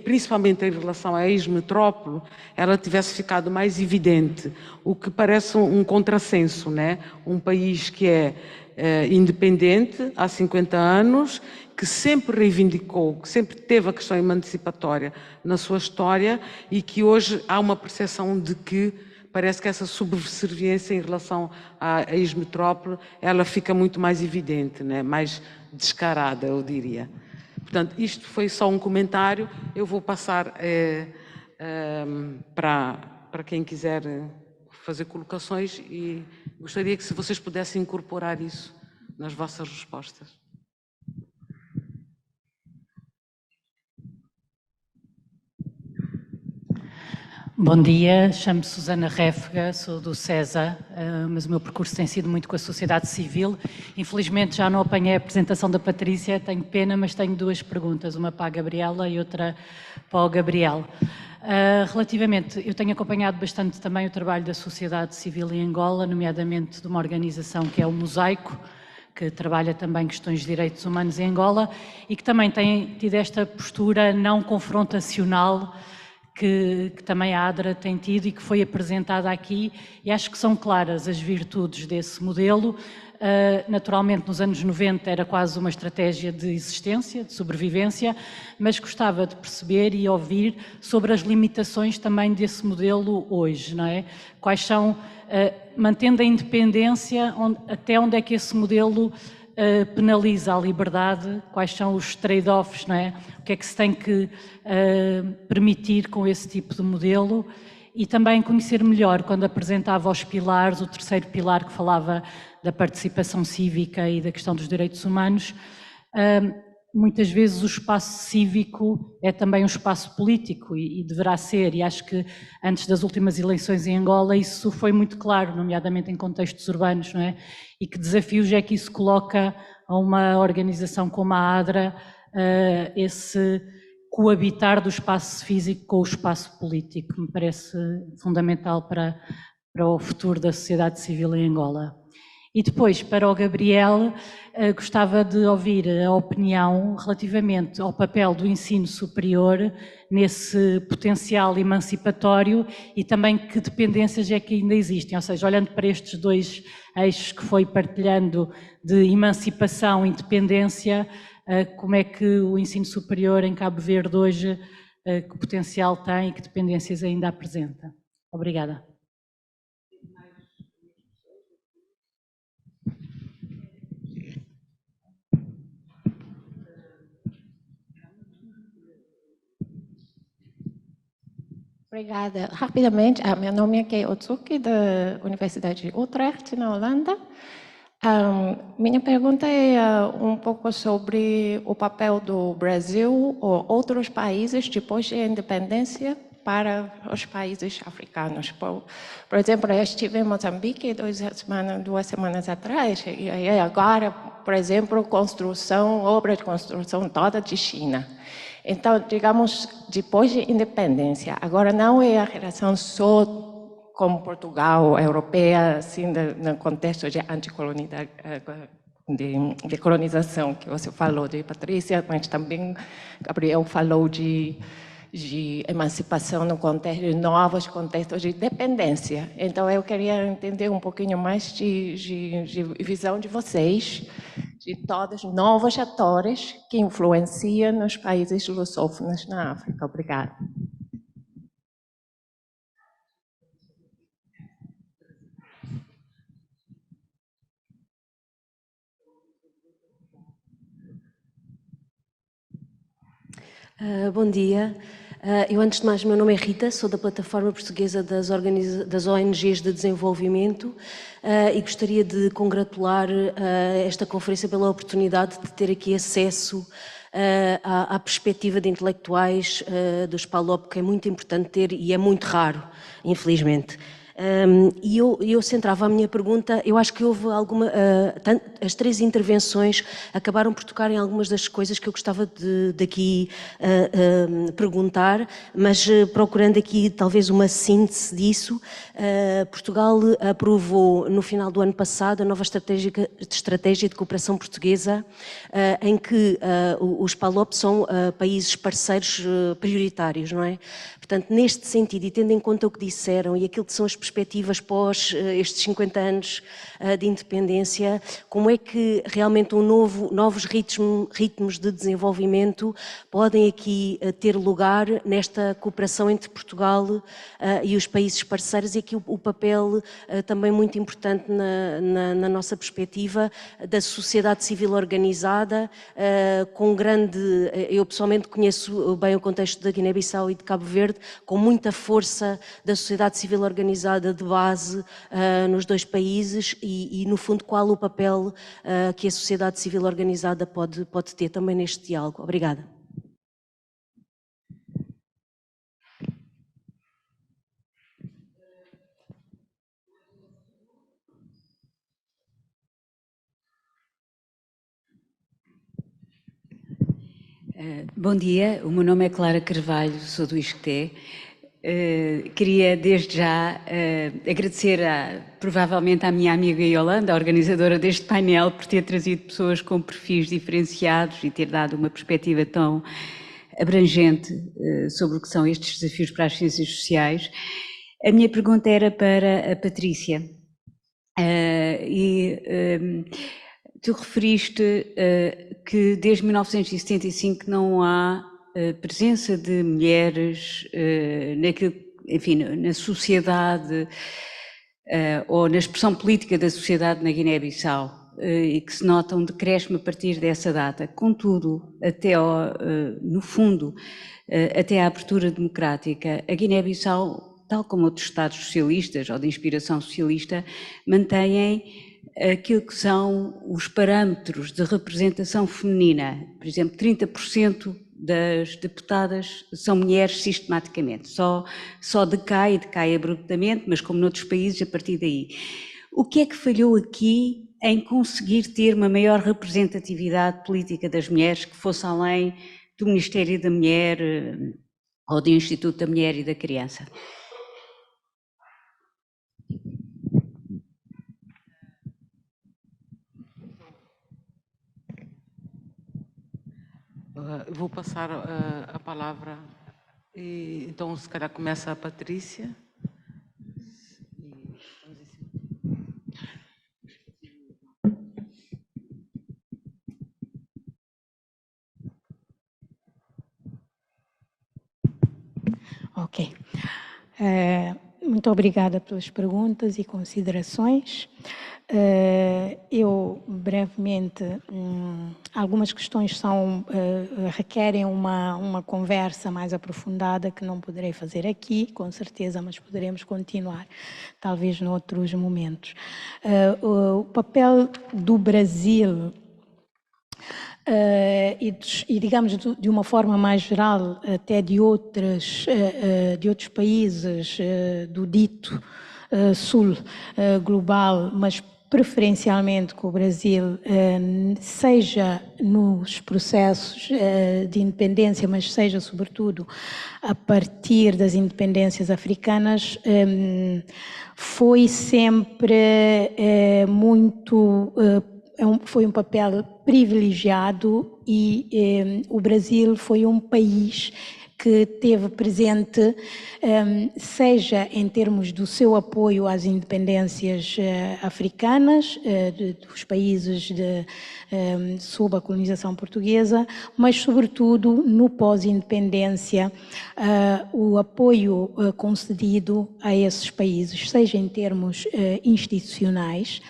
principalmente em relação à ex-metrópole, ela tivesse ficado mais evidente, o que parece um contrassenso, né? Um país que é independente há 50 anos, que sempre reivindicou, que sempre teve a questão emancipatória na sua história e que hoje há uma percepção de que parece que essa subserviência em relação à ex-metrópole, ela fica muito mais evidente, né? Mais descarada, eu diria. Portanto, isto foi só um comentário. Eu vou passar para quem quiser fazer colocações e gostaria que se vocês pudessem incorporar isso nas vossas respostas. Bom dia, chamo-me Susana Réfega, sou do CESA, mas o meu percurso tem sido muito com a sociedade civil. Infelizmente já não apanhei a apresentação da Patrícia, tenho pena, mas tenho duas perguntas, uma para a Gabriela e outra para o Gabriel. Relativamente, eu tenho acompanhado bastante também o trabalho da sociedade civil em Angola, nomeadamente de uma organização que é o Mosaico, que trabalha também questões de direitos humanos em Angola e que também tem tido esta postura não confrontacional que também a ADRA tem tido e que foi apresentada aqui, e acho que são claras as virtudes desse modelo. Naturalmente, nos anos 90 era quase uma estratégia de existência, de sobrevivência, mas gostava de perceber e ouvir sobre as limitações também desse modelo hoje, não é? Quais são, mantendo a independência, até onde é que esse modelo penaliza a liberdade, quais são os trade-offs, não é? O que é que se tem que permitir com esse tipo de modelo, e também conhecer melhor, quando apresentava os pilares, o terceiro pilar que falava da participação cívica e da questão dos direitos humanos, muitas vezes o espaço cívico é também um espaço político e deverá ser, e acho que antes das últimas eleições em Angola isso foi muito claro, nomeadamente em contextos urbanos, não é? E que desafios é que isso coloca a uma organização como a ADRA, esse coabitar do espaço físico com o espaço político, me parece fundamental para o futuro da sociedade civil em Angola. E depois, para o Gabriel, gostava de ouvir a opinião relativamente ao papel do ensino superior nesse potencial emancipatório e também que dependências é que ainda existem, ou seja, olhando para estes dois eixos que foi partilhando de emancipação e independência, como é que o ensino superior em Cabo Verde hoje, que potencial tem e que dependências ainda apresenta? Obrigada. Obrigada. Rapidamente, meu nome é Kei Otsuki, da Universidade de Utrecht, na Holanda. Minha pergunta é um pouco sobre o papel do Brasil ou outros países depois da independência para os países africanos. Por exemplo, eu estive em Moçambique 2 semanas atrás, e agora, por exemplo, obra de construção toda de China. Então, digamos, depois da independência, agora não é a relação só com Portugal, europeia, assim, no contexto de de colonização, que você falou de Patrícia, mas também Gabriel falou de emancipação no contexto de novos contextos de dependência. Então, eu queria entender um pouquinho mais de visão de vocês, de todos os novos atores que influenciam nos países lusófonos na África. Obrigada. Bom dia. Eu, antes de mais, meu nome é Rita, sou da Plataforma Portuguesa das ONGs de Desenvolvimento e gostaria de congratular esta conferência pela oportunidade de ter aqui acesso à perspectiva de intelectuais dos PALOP, que é muito importante ter e é muito raro, infelizmente. E eu centrava a minha pergunta, eu acho que houve as três intervenções acabaram por tocar em algumas das coisas que eu gostava de aqui perguntar, mas procurando aqui talvez uma síntese disso. Portugal aprovou no final do ano passado a nova estratégia de cooperação portuguesa, em que os PALOP são países parceiros prioritários, não é? Portanto, neste sentido, e tendo em conta o que disseram e aquilo que são as perspectivas pós estes 50 anos de independência, como é que realmente novos ritmos de desenvolvimento podem aqui ter lugar nesta cooperação entre Portugal e os países parceiros, e aqui o papel também muito importante na nossa perspectiva da sociedade civil organizada, com eu pessoalmente conheço bem o contexto da Guiné-Bissau e de Cabo Verde, com muita força da sociedade civil organizada de base nos dois países e, no fundo, qual o papel que a sociedade civil organizada pode ter também neste diálogo. Obrigada. Bom dia, o meu nome é Clara Carvalho, sou do ISCTE. Queria desde já agradecer provavelmente à minha amiga Yolanda, a organizadora deste painel, por ter trazido pessoas com perfis diferenciados e ter dado uma perspectiva tão abrangente sobre o que são estes desafios para as ciências sociais. A minha pergunta era para a Patrícia. Tu referiste que desde 1975 não há presença de mulheres na sociedade ou na expressão política da sociedade na Guiné-Bissau, e que se nota um decréscimo a partir dessa data. Contudo, no fundo, até à abertura democrática, a Guiné-Bissau, tal como outros Estados socialistas ou de inspiração socialista, mantêm aquilo que são os parâmetros de representação feminina. Por exemplo, 30% das deputadas são mulheres sistematicamente. Só decai abruptamente, mas como noutros países, a partir daí. O que é que falhou aqui em conseguir ter uma maior representatividade política das mulheres que fosse além do Ministério da Mulher ou do Instituto da Mulher e da Criança? Vou passar a palavra, e, então se calhar começa a Patrícia. Ok. Muito obrigada pelas perguntas e considerações. Eu, brevemente, algumas questões requerem uma conversa mais aprofundada que não poderei fazer aqui, com certeza, mas poderemos continuar, talvez, noutros momentos. O papel do Brasil e digamos, de uma forma mais geral, até de outros países do dito sul global, mas preferencialmente com o Brasil, seja nos processos de independência, mas seja sobretudo a partir das independências africanas, foi sempre foi um papel privilegiado e o Brasil foi um país que teve presente, seja em termos do seu apoio às independências africanas, dos países sob a colonização portuguesa, mas sobretudo no pós-independência, o apoio concedido a esses países, seja em termos institucionais,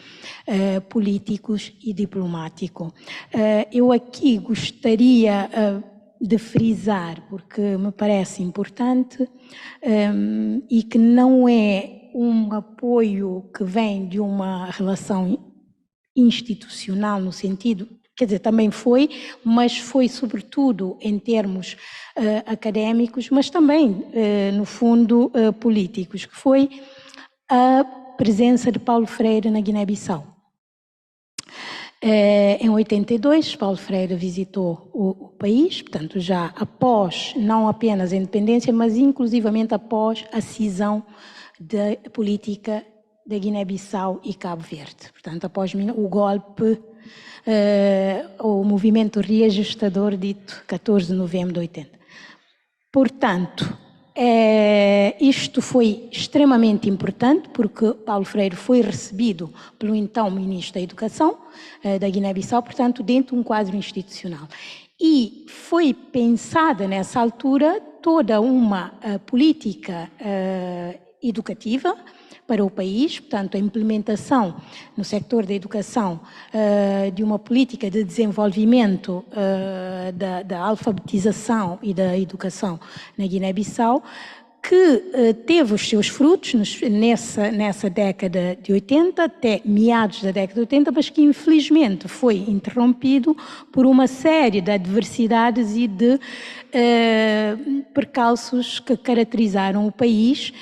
políticos e diplomático. Eu aqui gostaria de frisar, porque me parece importante, e que não é um apoio que vem de uma relação institucional no sentido, quer dizer, também foi, mas foi sobretudo em termos académicos, mas também, no fundo, políticos, que foi a presença de Paulo Freire na Guiné-Bissau. Em 82, Paulo Freire visitou o país, portanto, já após, não apenas a independência, mas inclusivamente após a cisão da política da Guiné-Bissau e Cabo Verde. Portanto, após o golpe, o movimento reajustador dito 14 de novembro de 80. Portanto, isto foi extremamente importante porque Paulo Freire foi recebido pelo então Ministro da Educação da Guiné-Bissau, portanto, dentro de um quadro institucional. E foi pensada nessa altura toda uma política educativa para o país, portanto, a implementação no setor da educação de uma política de desenvolvimento da alfabetização e da educação na Guiné-Bissau, que teve os seus frutos nessa década de 80, até meados da década de 80, mas que infelizmente foi interrompido por uma série de adversidades e de percalços que caracterizaram o país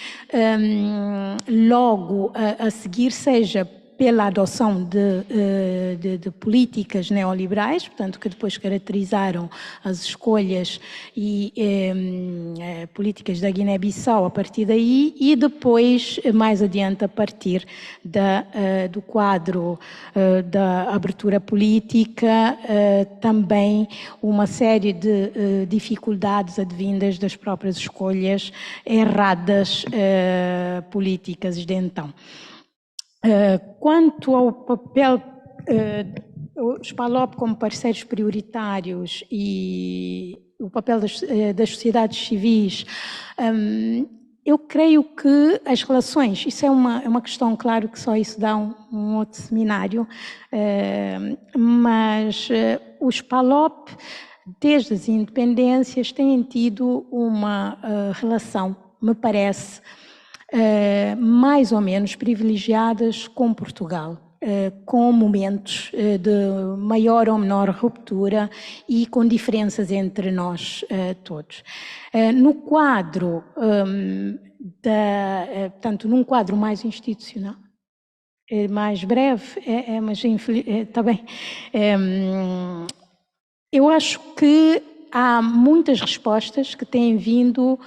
logo a seguir, seja pela adoção de políticas neoliberais, portanto, que depois caracterizaram as escolhas e políticas da Guiné-Bissau a partir daí, e depois, mais adiante, a partir do quadro da abertura política, também uma série de dificuldades advindas das próprias escolhas erradas políticas de então. Quanto ao papel os PALOP como parceiros prioritários e o papel das sociedades civis, eu creio que as relações, isso é uma questão, claro que só isso dá um outro seminário, mas os PALOP, desde as independências, têm tido uma relação, me parece, mais ou menos privilegiadas com Portugal, com momentos de maior ou menor ruptura e com diferenças entre nós todos. No quadro portanto, num quadro mais institucional, mais breve, mas está bem. Eu acho que há muitas respostas que têm vindo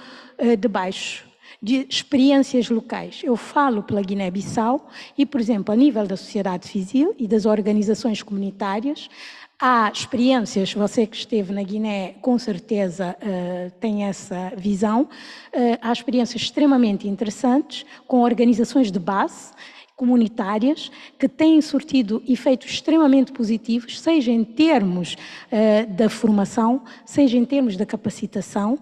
de baixo, de experiências locais. Eu falo pela Guiné-Bissau e, por exemplo, a nível da sociedade civil e das organizações comunitárias, há experiências, você que esteve na Guiné com certeza tem essa visão, há experiências extremamente interessantes com organizações de base, comunitárias, que têm surtido efeitos extremamente positivos, seja em termos da formação, seja em termos da capacitação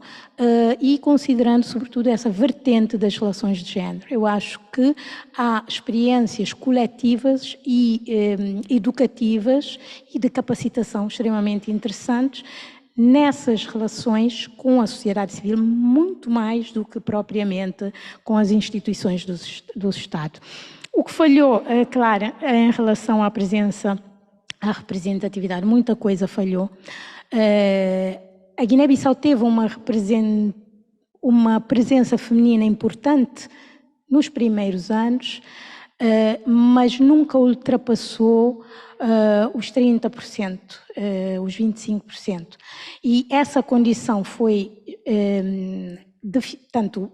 e considerando sobretudo essa vertente das relações de género. Eu acho que há experiências coletivas e educativas e de capacitação extremamente interessantes nessas relações com a sociedade civil, muito mais do que propriamente com as instituições do Estado. O que falhou, claro, em relação à presença, à representatividade, muita coisa falhou. A Guiné-Bissau teve uma presença feminina importante nos primeiros anos, mas nunca ultrapassou os 30%, os 25%. E essa condição foi, tanto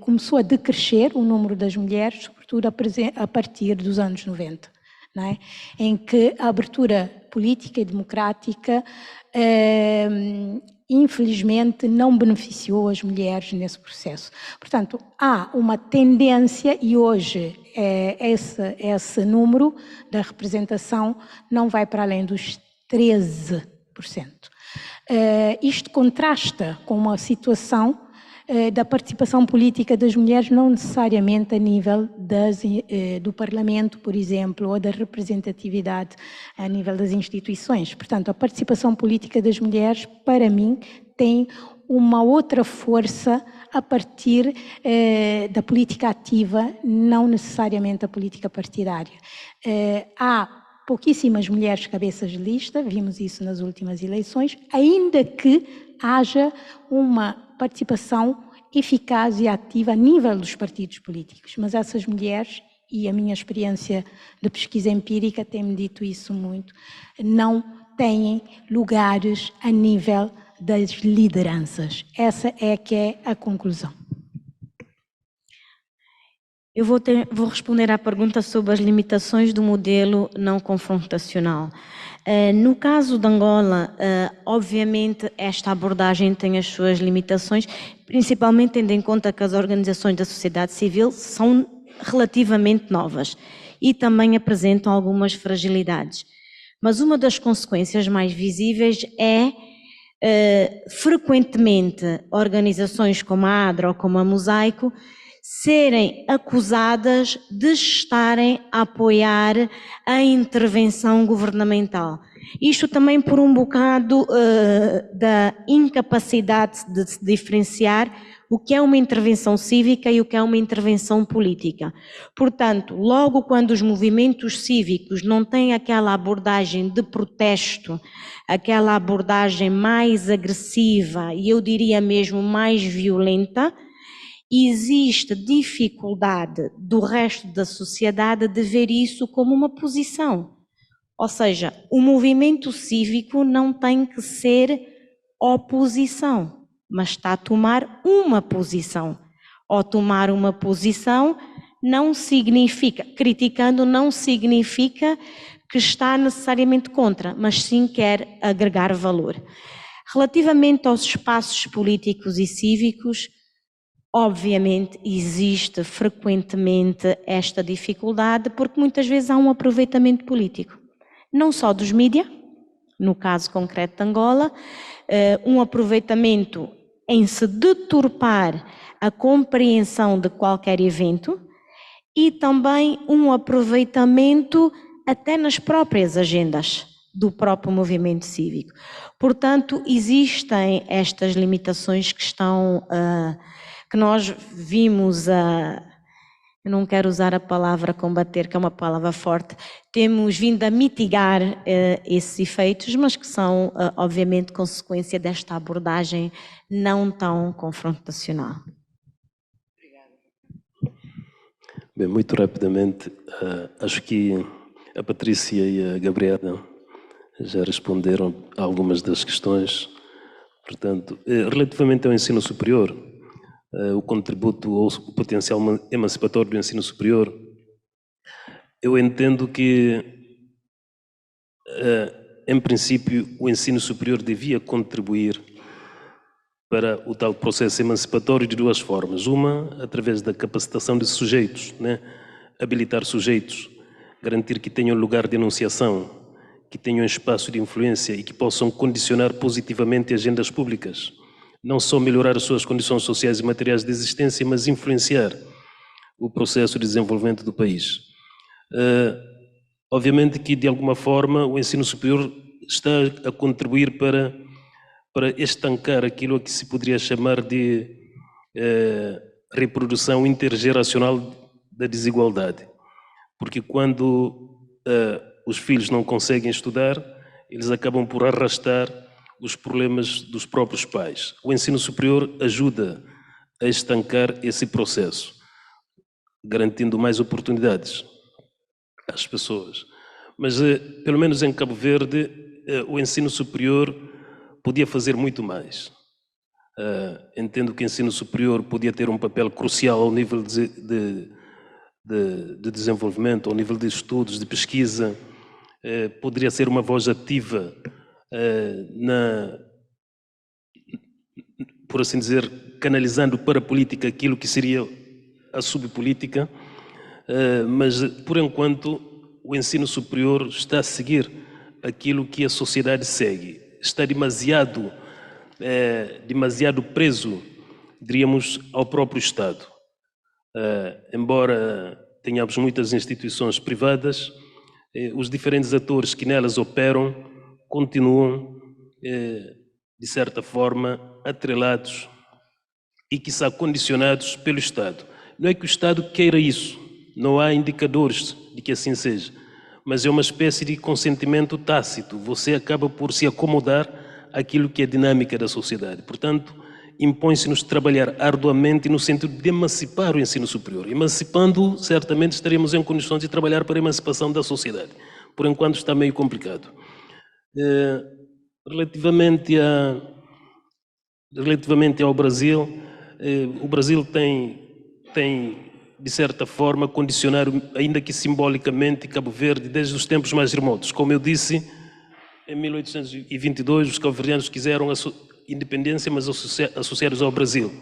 começou a decrescer o número das mulheres, sobretudo a partir dos anos 90, não é? Em que a abertura política e democrática, infelizmente, não beneficiou as mulheres nesse processo. Portanto, há uma tendência, e hoje esse número da representação não vai para além dos 13%. Isto contrasta com uma situação da participação política das mulheres, não necessariamente a nível do Parlamento, por exemplo, ou da representatividade a nível das instituições. Portanto, a participação política das mulheres, para mim, tem uma outra força a partir da política ativa, não necessariamente a política partidária. Há pouquíssimas mulheres cabeças de lista, vimos isso nas últimas eleições, ainda que haja uma participação eficaz e ativa a nível dos partidos políticos. Mas essas mulheres, e a minha experiência de pesquisa empírica tem-me dito isso muito, não têm lugares a nível das lideranças. Essa é que é a conclusão. Eu vou responder à pergunta sobre as limitações do modelo não confrontacional. No caso de Angola, obviamente esta abordagem tem as suas limitações, principalmente tendo em conta que as organizações da sociedade civil são relativamente novas e também apresentam algumas fragilidades. Mas uma das consequências mais visíveis é, frequentemente, organizações como a ADRA ou como a Mosaico serem acusadas de estarem a apoiar a intervenção governamental. Isto também por um bocado da incapacidade de se diferenciar o que é uma intervenção cívica e o que é uma intervenção política. Portanto, logo quando os movimentos cívicos não têm aquela abordagem de protesto, aquela abordagem mais agressiva e eu diria mesmo mais violenta, existe dificuldade do resto da sociedade de ver isso como uma posição. Ou seja, o movimento cívico não tem que ser oposição, mas está a tomar uma posição. Ao tomar uma posição não significa, criticando não significa que está necessariamente contra, mas sim quer agregar valor. Relativamente aos espaços políticos e cívicos, obviamente existe frequentemente esta dificuldade porque muitas vezes há um aproveitamento político, não só dos mídias, no caso concreto de Angola, um aproveitamento em se deturpar a compreensão de qualquer evento e também um aproveitamento até nas próprias agendas do próprio movimento cívico. Portanto, existem estas limitações que estão que nós vimos eu não quero usar a palavra combater, que é uma palavra forte, temos vindo a mitigar esses efeitos, mas que são, obviamente, consequência desta abordagem não tão confrontacional. Bem, muito rapidamente, acho que a Patrícia e a Gabriela já responderam a algumas das questões. Portanto, relativamente ao ensino superior, o contributo ou o potencial emancipatório do ensino superior, eu entendo que, em princípio, o ensino superior devia contribuir para o tal processo emancipatório de duas formas. Uma, através da capacitação de sujeitos, né? Habilitar sujeitos, garantir que tenham lugar de enunciação, que tenham espaço de influência e que possam condicionar positivamente agendas públicas. Não só melhorar as suas condições sociais e materiais de existência, mas influenciar o processo de desenvolvimento do país. Obviamente que, de alguma forma, o ensino superior está a contribuir para estancar aquilo a que se poderia chamar de reprodução intergeracional da desigualdade. Porque quando os filhos não conseguem estudar, eles acabam por arrastar os problemas dos próprios pais. O ensino superior ajuda a estancar esse processo, garantindo mais oportunidades às pessoas. Mas, pelo menos em Cabo Verde, o ensino superior podia fazer muito mais. Entendo que o ensino superior podia ter um papel crucial ao nível de desenvolvimento, ao nível de estudos, de pesquisa, poderia ser uma voz ativa por assim dizer, canalizando para a política aquilo que seria a subpolítica, mas por enquanto o ensino superior está a seguir aquilo que a sociedade segue, está demasiado preso diríamos, ao próprio Estado. Embora tenhamos muitas instituições privadas, os diferentes atores que nelas operam continuam, de certa forma, atrelados e, quiçá, condicionados pelo Estado. Não é que o Estado queira isso, não há indicadores de que assim seja, mas é uma espécie de consentimento tácito. Você acaba por se acomodar àquilo que é a dinâmica da sociedade. Portanto, impõe-se-nos trabalhar arduamente no sentido de emancipar o ensino superior. Emancipando, certamente estaremos em condições de trabalhar para a emancipação da sociedade. Por enquanto está meio complicado. Relativamente ao Brasil, o Brasil tem, de certa forma, condicionado, ainda que simbolicamente, Cabo Verde desde os tempos mais remotos. Como eu disse, em 1822, os cabo-verdianos quiseram a independência, mas associados ao Brasil.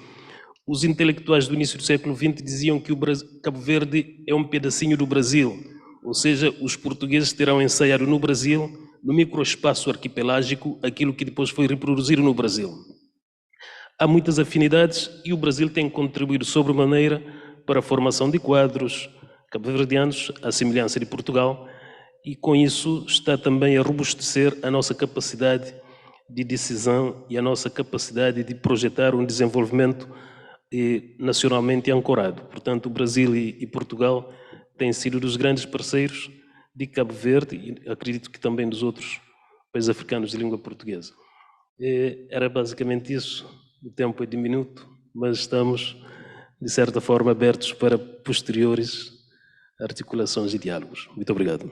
Os intelectuais do início do século XX diziam que o Cabo Verde é um pedacinho do Brasil, ou seja, os portugueses terão ensaiado no Brasil, no microespaço arquipelágico, aquilo que depois foi reproduzido no Brasil. Há muitas afinidades e o Brasil tem contribuído sobremaneira para a formação de quadros cabo-verdianos, à semelhança de Portugal, e com isso está também a robustecer a nossa capacidade de decisão e a nossa capacidade de projetar um desenvolvimento nacionalmente ancorado. Portanto, o Brasil e Portugal têm sido dos grandes parceiros de Cabo Verde e acredito que também dos outros países africanos de língua portuguesa. Era basicamente isso. O tempo é diminuto, mas estamos, de certa forma, abertos para posteriores articulações e diálogos. Muito obrigado.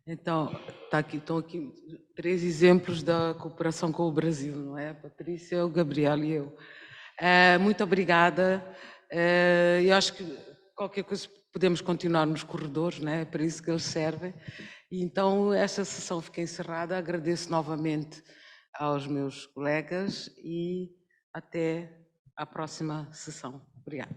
Então, estão aqui 3 exemplos da cooperação com o Brasil, não é? A Patrícia, o Gabriel e eu. Muito obrigada. Eu acho que qualquer coisa podemos continuar nos corredores, não é? É para isso que eles servem. E então, esta sessão fica encerrada. Agradeço novamente aos meus colegas e até à próxima sessão. Obrigada.